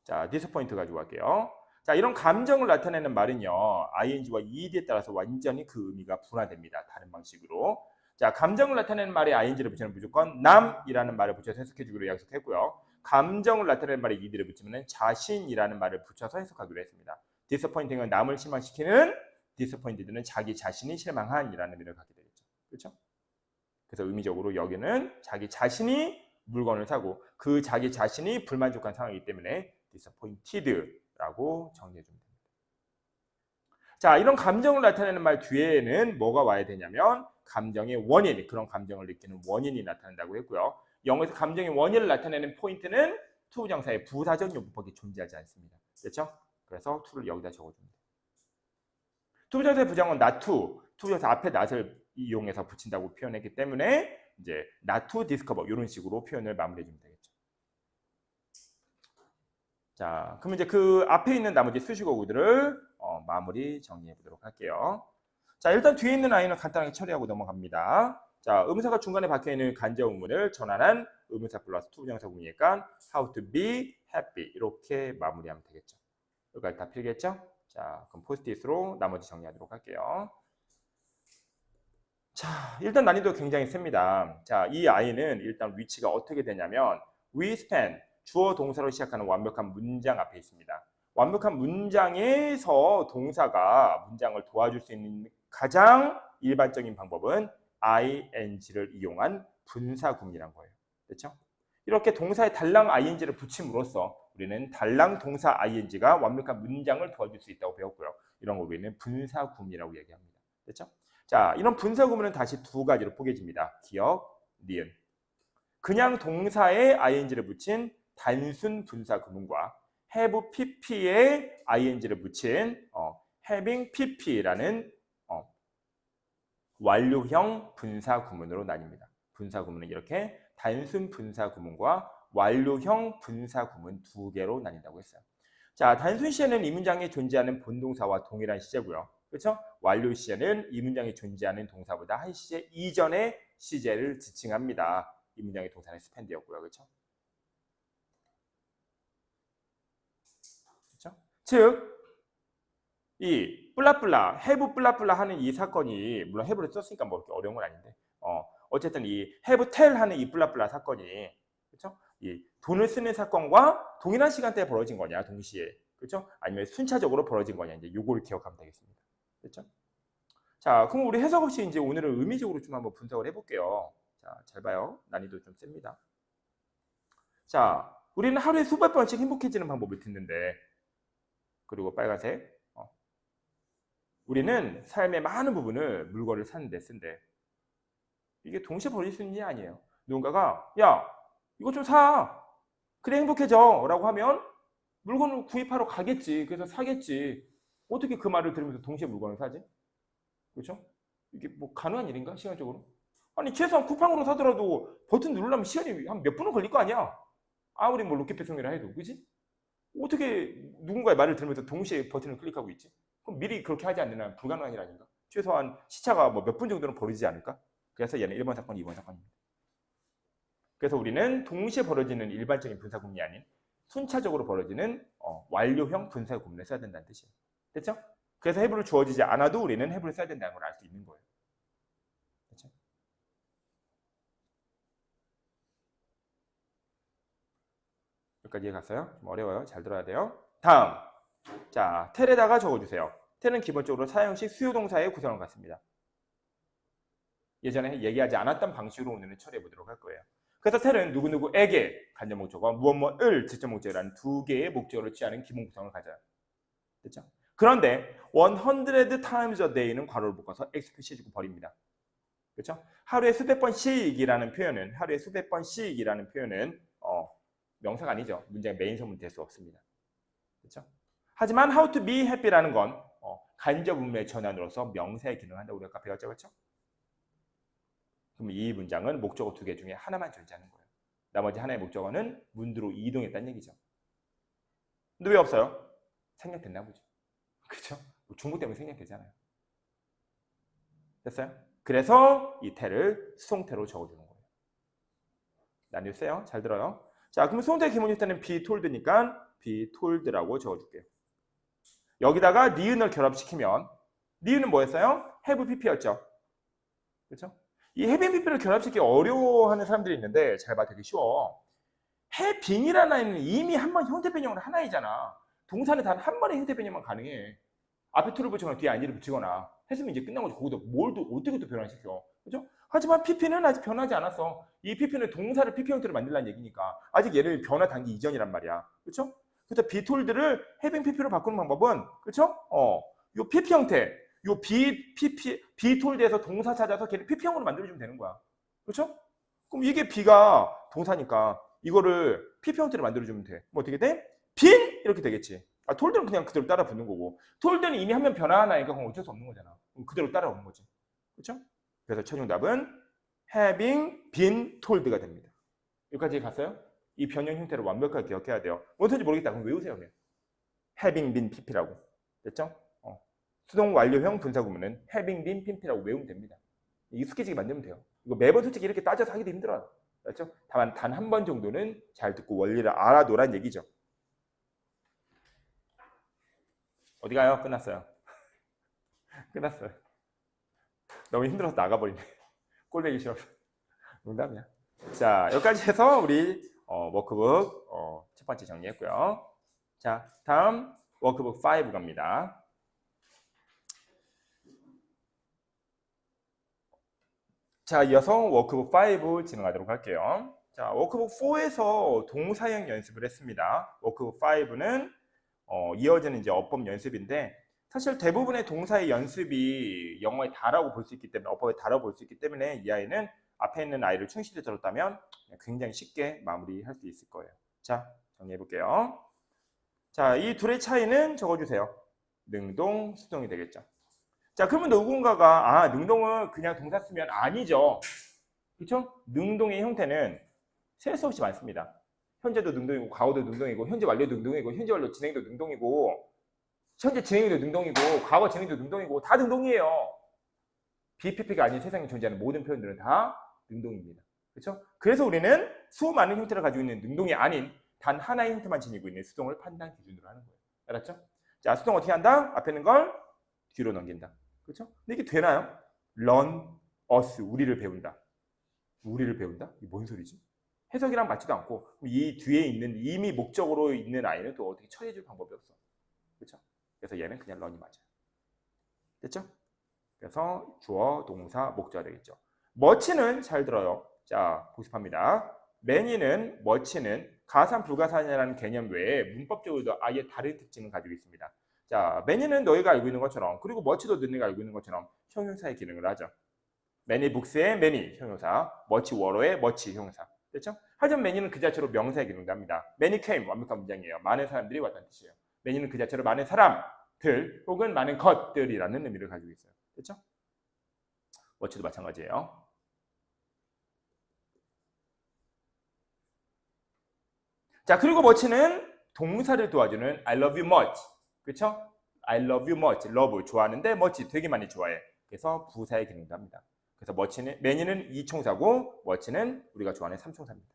자, disappoint 가지고 갈게요. 자, 이런 감정을 나타내는 말은요. ing와 ed에 따라서 완전히 그 의미가 분화됩니다. 다른 방식으로. 자, 감정을 나타내는 말에 ing를 붙이면 무조건 남이라는 말을 붙여서 해석해 주기로 약속했고요. 감정을 나타내는 말에 ed를 붙이면 자신이라는 말을 붙여서 해석하기로 했습니다. disappointing은 남을 실망시키는, disappointed는 자기 자신이 실망한이라는 의미를 갖게 되겠죠. 그렇죠? 그래서 의미적으로 여기는 자기 자신이 물건을 사고 그 자기 자신이 불만족한 상황이기 때문에 disappointed라고 정리해 주면 됩니다. 자, 이런 감정을 나타내는 말 뒤에는 뭐가 와야 되냐면 감정의 원인, 그런 감정을 느끼는 원인이 나타난다고 했고요. 영어에서 감정의 원인을 나타내는 포인트는 투부정사의 부사적 용법이 존재하지 않습니다. 그렇죠? 그래서 to를 여기다 적어줍니다. 투부정사의 부정은 not to, 투부정사 앞에 not을 이용해서 붙인다고 표현했기 때문에 이제 not to discover 이런 식으로 표현을 마무리해 주면 되겠죠. 자, 그럼 이제 그 앞에 있는 나머지 수식어구들을 마무리 정리해 보도록 할게요. 자, 일단 뒤에 있는 아이는 간단하게 처리하고 넘어갑니다. 자, 의문사가 중간에 박혀 있는 간접 의문을 전환한 의문사 플러스 투부정사 구문이니까 how to be happy 이렇게 마무리하면 되겠죠. 여기까지 다 필겠죠? 자, 그럼 포스트잇으로 나머지 정리하도록 할게요. 자, 일단 난이도 굉장히 셉니다. 자, 이 아이는 일단 위치가 어떻게 되냐면 we spend 주어 동사로 시작하는 완벽한 문장 앞에 있습니다. 완벽한 문장에서 동사가 문장을 도와줄 수 있는 가장 일반적인 방법은 ing를 이용한 분사구문이란 거예요. 그렇죠? 이렇게 동사에 달랑 ing를 붙임으로써 우리는 달랑 동사 ing가 완벽한 문장을 도와줄 수 있다고 배웠고요. 이런 걸 우리는 분사구문이라고 얘기합니다. 그렇죠? 자, 이런 분사구문은 다시 두 가지로 포개집니다. 기억, 니은. 그냥 동사에 ing를 붙인 단순 분사구문과 have pp에 ing를 붙인 having pp라는 완료형 분사구문으로 나뉩니다. 분사구문은 이렇게 단순 분사구문과 완료형 분사구문 두 개로 나뉜다고 했어요. 자, 단순 시제는 이 문장에 존재하는 본동사와 동일한 시제고요. 그렇죠? 완료 시제는 이 문장에 존재하는 동사보다 한 시제 이전의 시제를 지칭합니다. 이 문장의 동사는 spend였고요. 그렇죠? 즉, 이 플라플라, 해부 플라플라 하는 이 사건이, 물론 해부를 썼으니까 뭐 그렇게 어려운 건 아닌데, 어쨌든 이 해부 텔 하는 이 플라플라 사건이, 그렇죠? 이 돈을 쓰는 사건과 동일한 시간대에 벌어진 거냐, 동시에, 그렇죠? 아니면 순차적으로 벌어진 거냐, 이제 요거를 기억하면 되겠습니다. 그렇죠? 자, 그럼 우리 해석 없이 이제 오늘은 의미적으로 좀 한번 분석을 해볼게요. 자, 잘 봐요. 난이도 좀 셉니다. 자, 우리는 하루에 수백 번씩 행복해지는 방법을 듣는데, 그리고 빨간색, 우리는 삶의 많은 부분을 물건을 사는 데 쓴대. 이게 동시에 벌어질 수 있는 게 아니에요. 누군가가 야, 이거 좀 사. 그래 행복해져. 라고 하면 물건을 구입하러 가겠지. 그래서 사겠지. 어떻게 그 말을 들으면서 동시에 물건을 사지? 그렇죠? 이게 뭐 가능한 일인가? 시간적으로? 아니 최소한 쿠팡으로 사더라도 버튼 누르려면 시간이 한 몇 분은 걸릴 거 아니야. 아무리 뭐 로켓 배송이라 해도. 그지? 어떻게 누군가의 말을 들으면서 동시에 버튼을 클릭하고 있지? 그럼 미리 그렇게 하지 않는 한 불가능한 일 아닌가? 최소한 시차가 뭐 몇 분 정도는 벌어지지 않을까? 그래서 얘는 1번 사건, 2번 사건입니다. 그래서 우리는 동시에 벌어지는 일반적인 분사구문이 아닌 순차적으로 벌어지는 완료형 분사구문을 써야 된다는 뜻이에요. 됐죠? 그래서 해부를 주어지지 않아도 우리는 해부를 써야 된다는 걸 알 수 있는 거예요. 됐죠? 여기까지 이해갔어요? 좀 어려워요. 잘 들어야 돼요. 다음. 자, 텔에다가 적어주세요. 텔은 기본적으로 사형식 수요동사의 구성을 갖습니다. 예전에 얘기하지 않았던 방식으로 오늘은 처리해 보도록 할 거예요. 그래서 텔은 누구누구에게 간접 목적어와 무엇무엇을 직접 목적어라는 두 개의 목적어를 취하는 기본 구성을 가져요. 됐죠? 그런데 100 times a day는 괄호를 묶어서 x 표시해주고 버립니다. 그렇죠? 하루에 수백 번씩이라는 표현은 명사가 아니죠. 문장의 메인 서문이 될 수 없습니다. 그렇죠? 하지만 how to be happy라는 건 간접 의문의 전환으로서 명사의 기능을 한다고 우리가 아까 배웠죠. 그렇죠? 그럼 이 문장은 목적어 두 개 중에 하나만 존재하는 거예요. 나머지 하나의 목적어는 문두로 이동했다는 얘기죠. 근데 왜 없어요? 생략됐나 보죠. 그렇죠? 중국 때문에 생략되잖아요. 됐어요? 그래서 이 태를 수동태로 적어주는 거예요. 나뉘었어요? 잘 들어요? 자, 그럼 수동태 기본 형태는 be told니까 be told라고 적어줄게요. 여기다가 니은을 결합시키면 니은은 뭐였어요? have pp였죠. 그렇죠? 이 having pp를 결합시키기 어려워하는 사람들이 있는데 잘 봐, 되게 쉬워. having이라는 아이는 이미 한 번 형태 변형을 하나이잖아. 동사는 단 한 번의 형태 변형만 가능해. 앞에 to를 붙이거나 뒤에 id를 붙이거나 했으면 이제 끝난 거죠. 거기다 뭘 또 어떻게 또 변화시켜. 그죠? 하지만 pp는 아직 변하지 않았어. 이 pp는 동사를 pp 형태로 만들라는 얘기니까 아직 얘를 변화 단계 이전이란 말이야. 그렇죠? 그래서 be told를 having pp로 바꾸는 방법은 그렇죠? 요 pp 형태, 요 be told에서 동사 찾아서 걔를 pp형으로 만들어주면 되는 거야. 그렇죠? 그럼 이게 be가 동사니까 이거를 pp 형태로 만들어주면 돼. 뭐 어떻게 돼? been 이렇게 되겠지. told는 그냥 그대로 따라 붙는 거고, told는 이미 하면 변화 하나니까 그건 어쩔 수 없는 거잖아. 그대로 따라오는 거지. 그렇죠? 그래서 최종답은 having been told가 됩니다. 여기까지 갔어요? 이 변형 형태를 완벽하게 기억해야 돼요. 뭔지 모르겠다. 그럼 외우세요. 그냥. having been pp라고. 됐죠? 수동 완료형 분사구문은 having been pp라고 외우면 됩니다. 익숙해지게 만들면 돼요. 이거 매번 솔직히 이렇게 따져서 하기도 힘들어요. 그렇죠? 다만 단 한 번 정도는 잘 듣고 원리를 알아놓으란 얘기죠. 어디 가요? 끝났어요. 끝났어요. 너무 힘들어서 나가버리네. 꼴배기 싫어서. 농담이야. 자, 여기까지 해서 우리 워크북 첫 번째 정리했고요. 자, 다음 워크북 5 갑니다. 자, 이어서 워크북 5 진행하도록 할게요. 자, 워크북 4에서 동사형 연습을 했습니다. 워크북 5는 이어지는 이제 어법 연습인데 사실 대부분의 동사의 연습이 영어에 다라고 볼 수 있기 때문에 어법에 다라고 볼 수 있기 때문에 이 아이는 앞에 있는 아이를 충실히 들었다면 굉장히 쉽게 마무리할 수 있을 거예요. 자, 정리해 볼게요. 자, 이 둘의 차이는 적어주세요. 능동, 수동이 되겠죠. 자, 그러면 누군가가 능동은 그냥 동사 쓰면 아니죠. 그렇죠? 능동의 형태는 셀 수 없이 많습니다. 현재도 능동이고 과거도 능동이고 현재 완료도 능동이고 현재 완료 진행도 능동이고 현재 진행도 능동이고 과거 진행도 능동이고 다 능동이에요. BPP가 아닌 세상에 존재하는 모든 표현들은 다 능동입니다. 그렇죠? 그래서 우리는 수많은 형태를 가지고 있는 능동이 아닌 단 하나의 형태만 지니고 있는 수동을 판단 기준으로 하는 거예요. 알았죠? 자, 수동 어떻게 한다? 앞에 있는 걸 뒤로 넘긴다. 그렇죠? 근데 이게 되나요? learn us, 우리를 배운다. 우리를 배운다? 이게 뭔 소리지? 해석이랑 맞지도 않고 이 뒤에 있는 이미 목적으로 있는 아이는 또 어떻게 처리해줄 방법이 없어. 그렇죠? 그래서 얘는 그냥 learn이 맞아요. 됐죠? 그래서 주어, 동사, 목적어가 되겠죠. much는 잘 들어요. 자, 복습합니다. many는, much는 가산, 불가산이라는 개념 외에 문법적으로도 아예 다른 특징을 가지고 있습니다. 자, many는 너희가 알고 있는 것처럼, 그리고 much도 너희가 알고 있는 것처럼 형용사의 기능을 하죠. many books의 many 형용사, much water의 much 형용사. 됐죠? 하지만 many는 그 자체로 명사의 기능도 합니다. many came, 완벽한 문장이에요. 많은 사람들이 왔다는 뜻이에요. many는 그 자체로 많은 사람들 혹은 많은 것들이라는 의미를 가지고 있어요. 됐죠? much도 마찬가지예요. 자, 그리고 much는 동사를 도와주는 I love you much. 그렇죠? I love you much. love 좋아하는데 much 되게 많이 좋아해. 그래서 부사의 기능도 합니다. 그래서 many는 2총사고 much는 우리가 좋아하는 3총사입니다.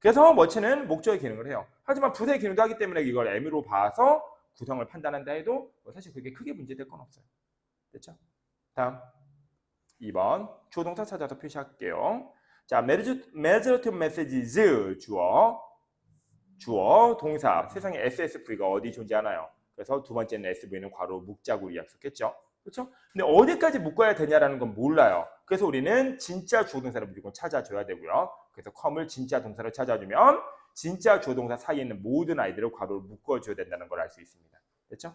그래서 much는 목적의 기능을 해요. 하지만 부사의 기능도 하기 때문에 이걸 M으로 봐서 구성을 판단한다 해도 사실 그게 크게 문제될 건 없어요. 됐죠? 다음 2번 주어 동사 찾아서 표시할게요. 자, majority messages 주어 동사 세상에 SSV가 어디 존재하나요? 그래서 두 번째는 SV는 괄호 묵자구로 약속했죠. 그렇죠? 근데 어디까지 묶어야 되냐라는 건 몰라요. 그래서 우리는 진짜 주어 동사를 무조건 찾아줘야 되고요. 그래서 com을 진짜 동사로 찾아주면 진짜 주어 동사 사이에 있는 모든 아이들을 괄호로 묶어줘야 된다는 걸 알 수 있습니다. 됐죠?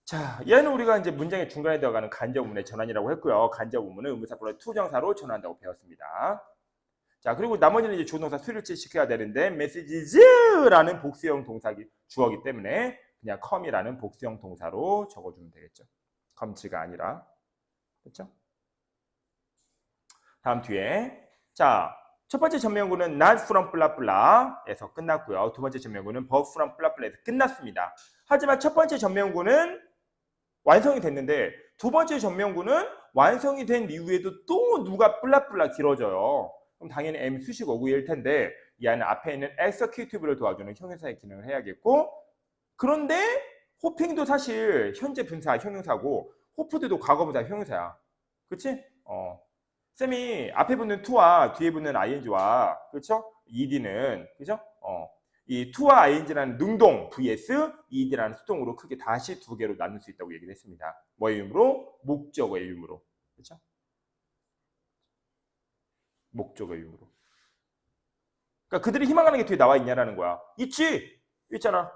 자, 얘는 우리가 이제 문장의 중간에 들어가는 간접문의 전환이라고 했고요. 간접문은 의문사 플러스 투정사로 전환한다고 배웠습니다. 자, 그리고 나머지는 이제 주어동사 수일치 시켜야 되는데 messages라는 복수형 동사기 주어기 때문에 그냥 come이라는 복수형 동사로 적어주면 되겠죠. come가 아니라. 그렇죠? 다음 뒤에 자, 첫 번째 전명구는 not from 블라블라에서 끝났고요. 두 번째 전명구는 but from 블라블라에서 끝났습니다. 하지만 첫 번째 전명구는 완성이 됐는데 두 번째 전명구는 완성이 된 이후에도 또 누가 블라블라 길어져요. 그럼 당연히 M 수식 어구일 텐데 이 안에 앞에 있는 executive를 도와주는 형용사의 기능을 해야겠고, 그런데 호핑도 사실 현재 분사 형용사고 호프드도 과거분사 형용사야. 그렇지? 쌤이 앞에 붙는 to와 뒤에 붙는 ing와 그렇죠? ed는 그죠? 이 to와 ing라는 능동 vs ed라는 수동으로 크게 다시 두 개로 나눌 수 있다고 얘기를 했습니다. 뭐의 의미로? 목적어의 의미로. 그렇죠? 목적어의 의미로. 그러니까 그들이 희망하는 게 뒤에 나와 있냐라는 거야. 있지? 있잖아.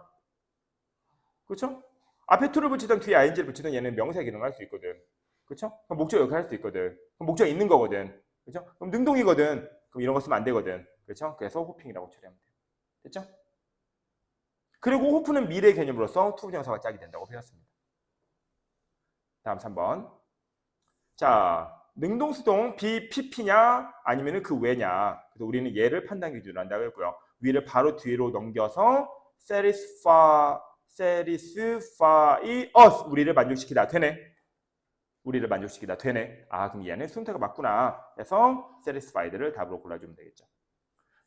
그렇죠? 앞에 to를 붙이던 뒤에 ing를 붙이던 얘는 명사의 기능을 할 수 있거든. 그렇죠? 그럼 목적 역할을 할 수 있거든. 그럼 목적이 있는 거거든. 그렇죠? 그럼 능동이거든. 그럼 이런 거 쓰면 안 되거든. 그렇죠? 그래서 호핑이라고 처리하면 돼요. 됐죠? 그리고 호프는 미래 개념으로서 투부정사가 짝이 된다고 배웠습니다. 다음 3번. 자, 능동수동 BPP냐 아니면 그 외냐. 그래서 우리는 얘를 판단 기준으로 한다고 했고요. 위를 바로 뒤로 넘겨서 satisfy us. 우리를 만족시키다. 되네. 우리를 만족시키다. 되네. 아, 그럼 얘는 순서가 맞구나. 그래서 satisfied를 답으로 골라주면 되겠죠.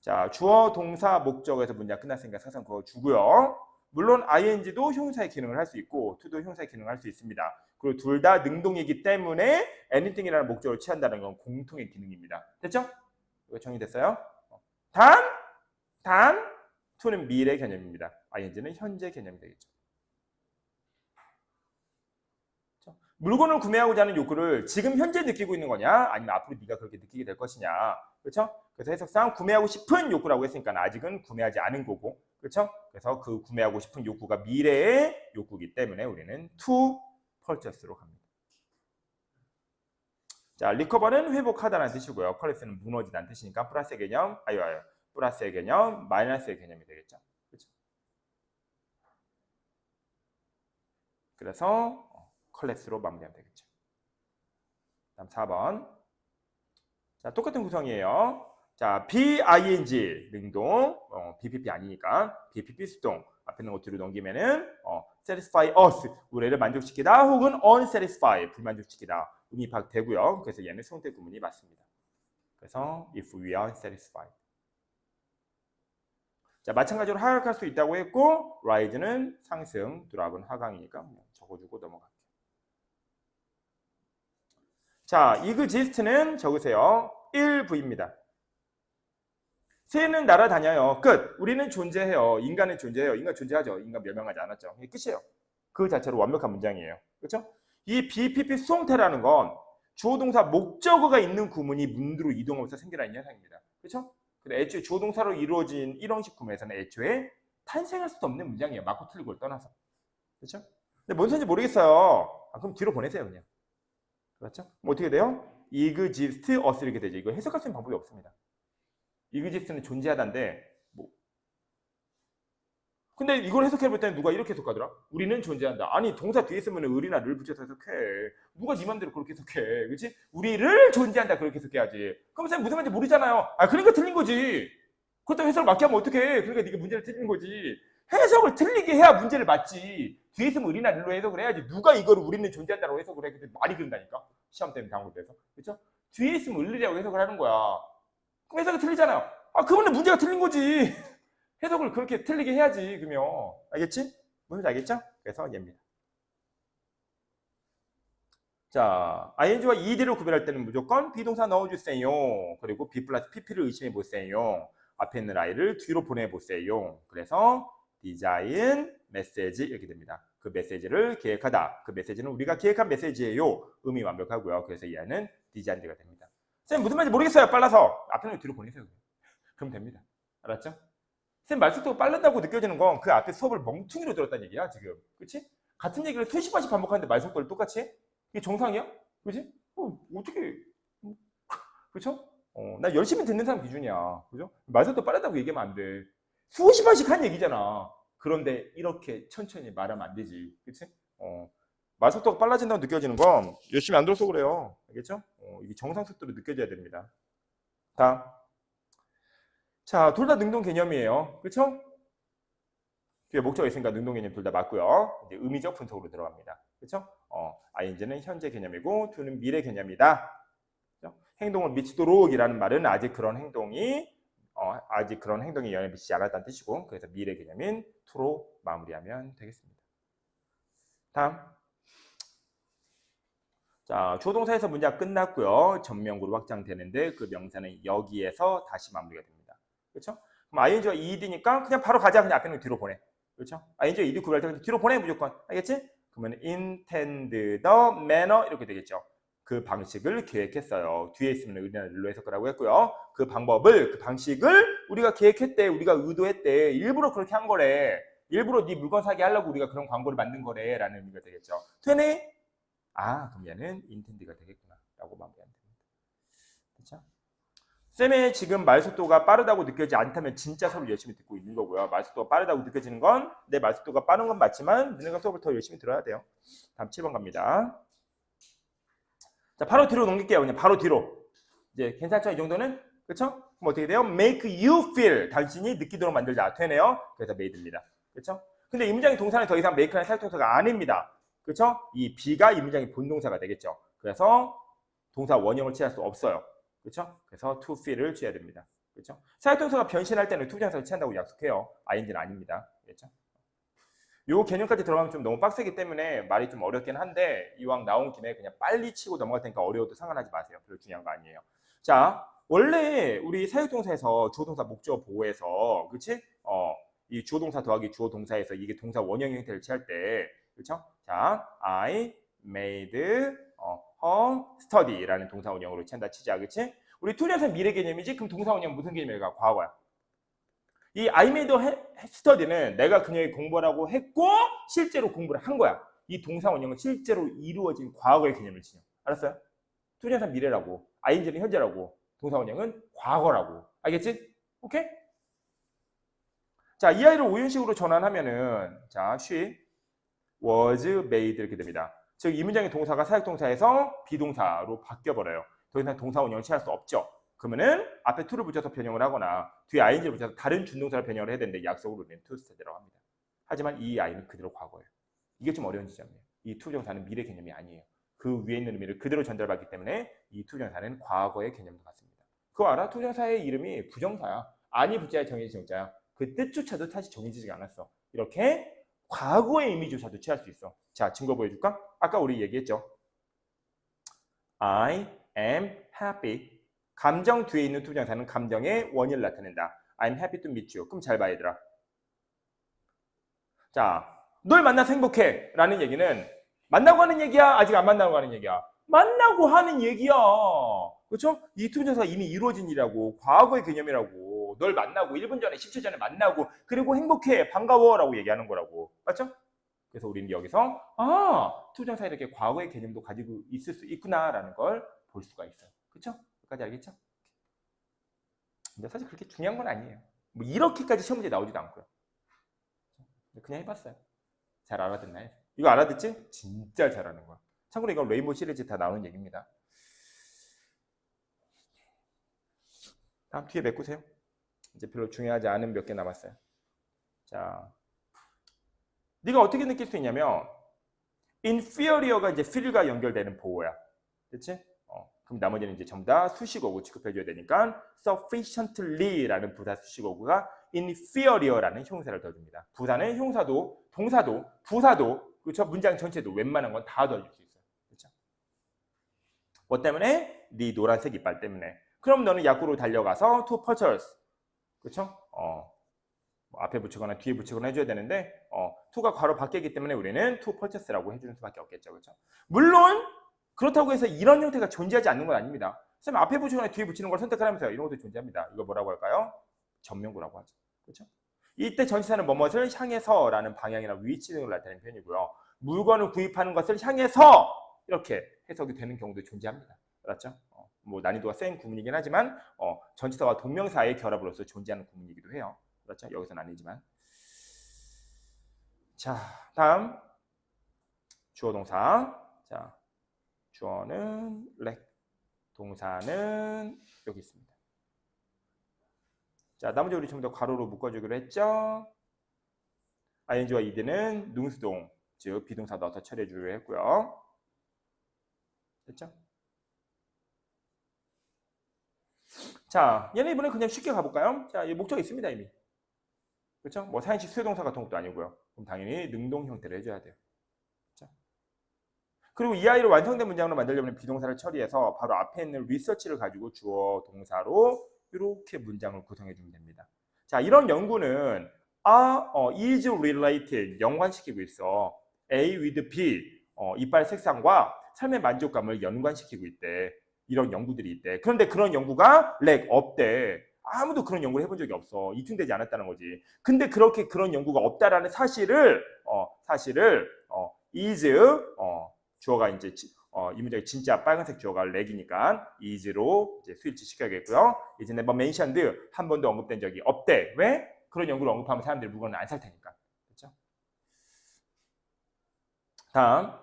자, 주어, 동사, 목적어에서 문장 끝났으니까 항상 그거 주고요. 물론 ing도 형사의 기능을 할 수 있고 to도 형사의 기능을 할 수 있습니다. 그리고 둘 다 능동이기 때문에 anything이라는 목적어를 취한다는 건 공통의 기능입니다. 됐죠? 이거 정리됐어요? 단 to는 미래 개념입니다. ing는 현재 개념이 되겠죠. 물건을 구매하고자 하는 욕구를 지금 현재 느끼고 있는 거냐? 아니면 앞으로 네가 그렇게 느끼게 될 것이냐? 그렇죠? 그래서 해석상 구매하고 싶은 욕구라고 했으니까 아직은 구매하지 않은 거고, 그렇죠? 그래서 그 구매하고 싶은 욕구가 미래의 욕구이기 때문에 우리는 to purchase로 갑니다. 자, recover는 회복하다라는 뜻이고요. collapse는 무너지다는 뜻이니까 플러스의 개념, 플러스의 개념, 마이너스의 개념이 되겠죠. 그렇죠? 그래서 collapse로 마무리하면 되겠죠. 다음 4번. 자, 똑같은 구성이에요. 자, BING 능동, BPP 아니니까 BPP 수동 앞에 있는 거 뒤로 넘기면은 satisfy us 우리를 만족시키다 혹은 unsatisfy 불만족시키다 의미 파악되고요. 그래서 얘는 수동태 구문이 맞습니다. 그래서 if we are satisfied. 자, 마찬가지로 하락할 수 있다고 했고 rise는 상승, drop은 하강이니까 적어주고 넘어갈게요. 자, exist는 적으세요. 1V입니다. 새는 날아다녀요. 끝. 우리는 존재해요. 인간은 존재해요. 인간 존재하죠. 인간 멸망하지 않았죠. 이게 끝이에요. 그 자체로 완벽한 문장이에요. 그렇죠? 이 BPP 수동태라는 건 주어 동사 목적어가 있는 구문이 문으로 이동하면서 생겨나는 현상입니다. 그렇죠? 근데 애초에 주어 동사로 이루어진 이런식 구문에서는 애초에 탄생할 수도 없는 문장이에요. 맞고 틀리고를 떠나서. 그렇죠? 근데 뭔 소리인지 모르겠어요. 그럼 뒤로 보내세요, 그냥. 그렇죠? 뭐 어떻게 돼요? exist us 이렇게 되죠. 이거 해석할 수 있는 방법이 없습니다. exist는 존재하다인데 뭐. 근데 이걸 해석해볼 때는 누가 이렇게 해석하더라? 우리는 존재한다. 아니 동사 뒤에 있으면 을이나 를 붙여서 해석해. 누가 네 맘대로 그렇게 해석해. 그렇지? 우리를 존재한다 그렇게 해석해야지. 그럼 쌤 무슨 말인지 모르잖아요. 그러니까 틀린 거지. 그렇다고 해석을 맞게 하면 어떡해. 그러니까 네가 문제를 틀린 거지. 해석을 틀리게 해야 문제를 맞지. 뒤에 있으면 을이나 를로 해석을 해야지. 누가 이거를 우리는 존재한다고 해석을 해. 근데 말이 그런다니까. 시험 때문에 당황돼서. 그렇죠? 뒤에 있으면 을이라고 해석을 하는 거야. 그럼 해석이 틀리잖아요. 그러면 문제가 틀린 거지. 해석을 그렇게 틀리게 해야지. 그러면 알겠지? 무슨 알겠죠? 그래서 얘입니다. 자, ing와 ed를 구별할 때는 무조건 비동사 넣어주세요. 그리고 b 플러스 pp를 의심해 보세요. 앞에 있는 i를 뒤로 보내보세요. 그래서 디자인 메시지 이렇게 됩니다. 그 메시지를 기획하다. 그 메시지는 우리가 기획한 메시지예요. 의미 완벽하고요. 그래서 이 안은 디자인드가 됩니다. 쌤 무슨 말인지 모르겠어요. 빨라서 앞에는 뒤로 보내세요. 그럼 됩니다. 알았죠? 쌤 말속도가 빠른다고 느껴지는 건 그 앞에 수업을 멍충이로 들었다는 얘기야 지금. 그치? 같은 얘기를 수십 번씩 반복하는데 말속도를 똑같이 해? 이게 정상이야? 그치? 어떻게 그쵸? 나 열심히 듣는 사람 기준이야. 그죠? 말속도 빠르다고 얘기하면 안 돼. 수십 번씩 한 얘기잖아. 그런데 이렇게 천천히 말하면 안 되지. 그치? 말속도가 빨라진다고 느껴지는 건 열심히 안 들어서 그래요. 알겠죠? 이게 정상 속도로 느껴져야 됩니다. 다음. 자, 둘 다 능동 개념이에요. 그렇죠? 뒤에 목적이 있으니까 능동 개념 둘 다 맞고요. 이제 의미적 분석으로 들어갑니다. 그렇죠? ing는 현재 개념이고 to는 미래 개념이다. 그렇죠? 행동을 미치도록이라는 말은 아직 그런 행동이 영향을 미치지 않았다는 뜻이고, 그래서 미래 개념인 to로 마무리하면 되겠습니다. 다음. 자, 조동사에서 문장 끝났고요. 전명구로 확장되는데 그 명사는 여기에서 다시 마무리가 됩니다. 그렇죠? 그럼 ing가 ed니까 그냥 바로 가자. 그냥 앞에는 뒤로 보내. 그렇죠? ing가 ed 구별할 때 뒤로 보내 무조건. 알겠지? 그러면 intend the manner 이렇게 되겠죠. 그 방식을 계획했어요. 뒤에 있으면 의리로 해석하라고 했고요. 그 방식을 우리가 계획했대. 우리가 의도했대. 일부러 그렇게 한 거래. 일부러 네 물건 사게 하려고 우리가 그런 광고를 만든 거래. 라는 의미가 되겠죠. 되네? 그럼 얘는 intend가 되겠구나. 라고 마무리하면 됩니다. 그렇죠? 쌤의 지금 말속도가 빠르다고 느껴지지 않다면 진짜 수업을 열심히 듣고 있는 거고요. 말속도가 빠르다고 느껴지는 건 내 말속도가 빠른 건 맞지만 너네가 수업을 더 열심히 들어야 돼요. 다음 7번 갑니다. 자, 바로 뒤로 넘길게요. 그냥 바로 뒤로. 이제 괜찮죠? 이 정도는? 그렇죠? 그럼 어떻게 돼요? make you feel. 당신이 느끼도록 만들자. 되네요. 그래서 made입니다. 그렇죠? 근데 이 문장의 동사는 더 이상 make라는 사역동사가 아닙니다. 그렇죠? 이 be가 이 문장의 본동사가 되겠죠. 그래서 동사 원형을 취할 수 없어요. 그렇죠? 그래서 to feel을 취해야 됩니다. 그렇죠? 사역동사가 변신할 때는 투부정사를 취한다고 약속해요. ing는 아닙니다. 그렇죠? 요 개념까지 들어가면 좀 너무 빡세기 때문에 말이 좀 어렵긴 한데 이왕 나온 김에 그냥 빨리 치고 넘어갈 테니까 어려워도 상관하지 마세요. 별로 중요한 거 아니에요. 자, 원래 우리 사역동사에서 주어동사 목적어 보호에서 그렇지? 이 주어동사 더하기 주어동사에서 이게 동사 원형 형태를 취할 때 그렇죠? 자, I made her study라는 동사 원형으로 취한다 치자. 그렇지? 우리 투정사 미래 개념이지? 그럼 동사 원형 무슨 개념일까? 과거야. 이 I made her study는 내가 그녀에게 공부하라고 했고 실제로 공부를 한 거야. 이 동사 원형은 실제로 이루어진 과거의 개념을 지녀. 알았어요? 투정사 미래라고, ing는 현재라고, 동사 원형은 과거라고. 알겠지? 오케이? 자, 이 아이를 오윤식으로 전환하면은 자, she was made 이렇게 됩니다. 즉, 이 문장의 동사가 사역동사에서 비동사로 바뀌어버려요. 더 이상 동사 원형을 취할 수 없죠. 그러면은 앞에 to를 붙여서 변형을 하거나 뒤에 ing를 붙여서 다른 준동사를 변형을 해야 되는데 약속으로 우리는 to 스테이라고 합니다. 하지만 이 i는 그대로 과거예요. 이게 좀 어려운 지점이에요. 이 to 정사는 미래 개념이 아니에요. 그 위에 있는 의미를 그대로 전달받기 때문에 이 to 정사는 과거의 개념도 같습니다. 그거 알아? to 정사의 이름이 부정사야. 아니 붙자에 정해진 정자야. 그 뜻조차도 사실 정해지지가 않았어. 이렇게 과거의 의미조차도 취할 수 있어. 자, 증거 보여줄까? 아까 우리 얘기했죠. I am happy. 감정 뒤에 있는 투부정사는 감정의 원인을 나타낸다. I'm happy to meet you. 그럼 잘 봐, 얘들아. 자, 널 만나서 행복해 라는 얘기는 만나고 하는 얘기야? 아직 안 만나고 하는 얘기야? 만나고 하는 얘기야. 그렇죠? 이 투부정사가 이미 이루어진 일이라고, 과거의 개념이라고. 널 만나고 1분 전에 10초 전에 만나고 그리고 행복해, 반가워 라고 얘기하는 거라고. 맞죠? 그래서 우리는 여기서 투부정사 이렇게 과거의 개념도 가지고 있을 수 있구나라는 걸 볼 수가 있어요. 그렇죠? 여기까지 알겠죠? 근데 사실 그렇게 중요한 건 아니에요. 뭐 이렇게까지 시험 문제 나오지도 않고요. 그냥 해봤어요. 잘 알아듣나요? 이거 알아듣지? 진짜 잘하는 거야. 참고로 이건 레인보우 시리즈 다 나오는 얘기입니다. 다음 뒤에 메꾸세요. 이제 별로 중요하지 않은 몇 개 남았어요. 자, 네가 어떻게 느낄 수 있냐면 inferior가 이제 feel과 연결되는 보호야. 그렇지? 그럼 나머지는 이제 전부 다 수식어구 취급해줘야 되니까 sufficiently라는 부사 수식어구가 inferior라는 형용사를 더줍니다. 부사는 형사도, 동사도, 부사도, 그렇죠? 문장 전체도 웬만한 건 다 더해줄 수 있어요. 그렇죠? 뭐 때문에? 네 노란색 이빨 때문에. 그럼 너는 약구로 달려가서 to purchase. 그렇죠? 뭐 앞에 붙이거나 뒤에 붙이거나 해줘야 되는데 to가 괄호 밖이기 때문에 우리는 to purchase라고 해주는 수밖에 없겠죠. 그렇죠? 물론 그렇다고 해서 이런 형태가 존재하지 않는 건 아닙니다. 선생님 앞에 붙이거나 뒤에 붙이는 걸 선택을 하면서 이런 것도 존재합니다. 이거 뭐라고 할까요? 전면구라고 하죠. 그렇죠? 이때 전치사는 뭐뭇을 향해서라는 방향이나 위치 등을 나타내는 표현이고요. 물건을 구입하는 것을 향해서 이렇게 해석이 되는 경우도 존재합니다. 알았죠? 뭐 난이도가 센 구문이긴 하지만 전치사와 동명사의 결합으로서 존재하는 구문이기도 해요. 그렇죠? 여기서는 아니지만. 자, 다음 주어 동사. 자, 주어는 렉, 동사는 여기 있습니다. 자, 나머지 우리 전부 다 괄호로 묶어주기로 했죠. ing와 ed는 능수동, 즉 비동사 넣어서 처리해주기로 했고요. 됐죠? 자, 얘는 이번에 그냥 쉽게 가볼까요? 자, 이 목적이 있습니다, 이미. 그렇죠? 뭐 사인식 수요동사 같은 것도 아니고요. 그럼 당연히 능동 형태를 해줘야 돼요. 그렇죠? 그리고 이 아이를 완성된 문장으로 만들려면 비동사를 처리해서 바로 앞에 있는 리서치를 가지고 주어 동사로 이렇게 문장을 구성해 주면 됩니다. 자, 이런 연구는 is related, 연관시키고 있어. A with B, 이빨 색상과 삶의 만족감을 연관시키고 있대. 이런 연구들이 있대. 그런데 그런 연구가 없대. 아무도 그런 연구를 해본 적이 없어. 입증되지 않았다는 거지. 근데 그렇게 그런 연구가 없다라는 사실을 is 주어가 이제 이 문장의 진짜 빨간색 주어가 렉이니까 is로 이제 스위치 시켜야겠고요. 이제 never mentioned, 한 번도 언급된 적이 없대. 왜? 그런 연구를 언급하면 사람들이 물건을 안 살 테니까. 그렇죠? 다음.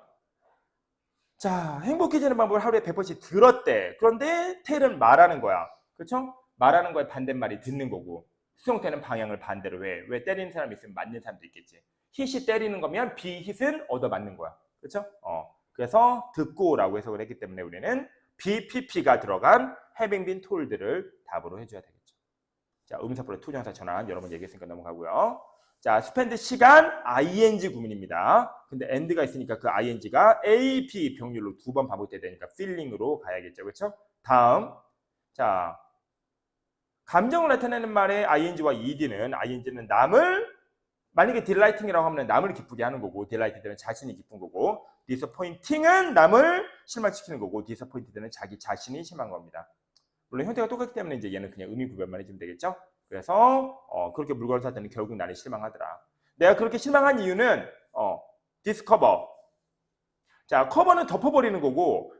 자, 행복해지는 방법을 하루에 100번씩 들었대. 그런데 tell은 말하는 거야. 그렇죠? 말하는 거에 반대말이 듣는 거고. 수동태는 방향을 반대로 해. 왜? 때리는 사람이 있으면 맞는 사람도 있겠지. hit이 때리는 거면 be hit은 얻어 맞는 거야. 그렇죠? 그래서 듣고라고 해석을 했기 때문에 우리는 BPP가 들어간 having been told를 답으로 해줘야 되겠죠. 자, 의문사표로 투정사 전환 여러 번 얘기했으니까 넘어가고요. 자, spend 시간 ing 구문입니다. 근데 and가 있으니까 그 ing가 A, B 병률로 2번 반복돼야 되니까 feeling으로 가야겠죠. 그렇죠? 다음. 자, 감정을 나타내는 말의 ing와 ed는 남을 만약에 delighting이라고 하면 남을 기쁘게 하는 거고 delighted는 자신이 기쁜 거고 disappointing은 남을 실망시키는 거고 disappointed는 자기 자신이 실망한 겁니다. 물론 형태가 똑같기 때문에 이제 얘는 그냥 의미 구별만 해주면 되겠죠. 그래서 그렇게 물건을 샀더니 결국 나를 실망하더라. 내가 그렇게 실망한 이유는 discover. 자, 커버는 덮어버리는 거고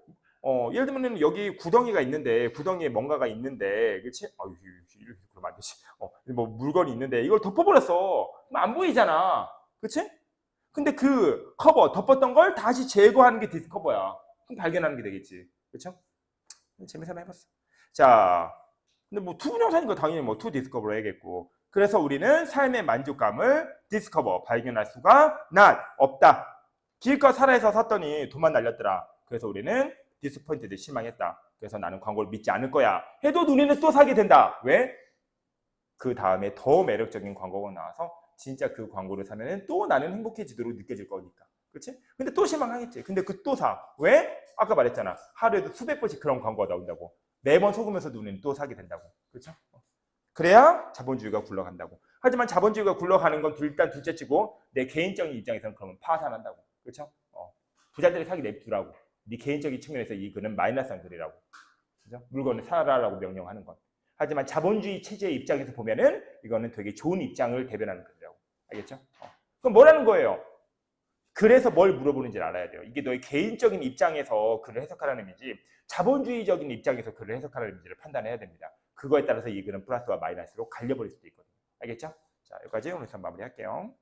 예를 들면 여기 구덩이가 있는데 구덩이에 뭔가가 있는데 그렇지? 이렇게 그러면 안 되지. 뭐 물건이 있는데 이걸 덮어버렸어. 그럼 안 보이잖아. 그렇지? 근데 그 커버 덮었던 걸 다시 제거하는 게 디스커버야. 그럼 발견하는 게 되겠지. 그렇죠? 재미삼아 해봤어. 자, 근데 뭐 투부정사니까 당연히 뭐 to discover 해야겠고. 그래서 우리는 삶의 만족감을 discover 발견할 수가 없다. 기껏 살아서 샀더니 돈만 날렸더라. 그래서 우리는 disappointed 실망했다. 그래서 나는 광고를 믿지 않을 거야. 해도 우리는 또 사게 된다. 왜? 그 다음에 더 매력적인 광고가 나와서 진짜 그 광고를 사면은 또 나는 행복해지도록 느껴질 거니까. 그렇지? 근데 또 실망하겠지. 근데 그 또 사. 왜? 아까 말했잖아. 하루에도 수백 번씩 그런 광고가 나온다고. 매번 속으면서 눈은 또 사게 된다고. 그렇죠? 그래야 자본주의가 굴러간다고. 하지만 자본주의가 굴러가는 건 일단 둘째치고 내 개인적인 입장에서는 그러면 파산한다고. 그렇죠? 부자들이 사기 냅두라고. 네 개인적인 측면에서 이 글은 마이너스한 글이라고. 그죠? 물건을 사라라고 명령하는 건. 하지만 자본주의 체제의 입장에서 보면은 이거는 되게 좋은 입장을 대변하는 글이라고. 알겠죠? 그럼 뭐라는 거예요? 그래서 뭘 물어보는지를 알아야 돼요. 이게 너의 개인적인 입장에서 글을 해석하라는 의미지 자본주의적인 입장에서 글을 해석하라는 의미를 판단해야 됩니다. 그거에 따라서 이 글은 플러스와 마이너스로 갈려버릴 수도 있거든요. 알겠죠? 자, 여기까지 오늘 수업 마무리할게요.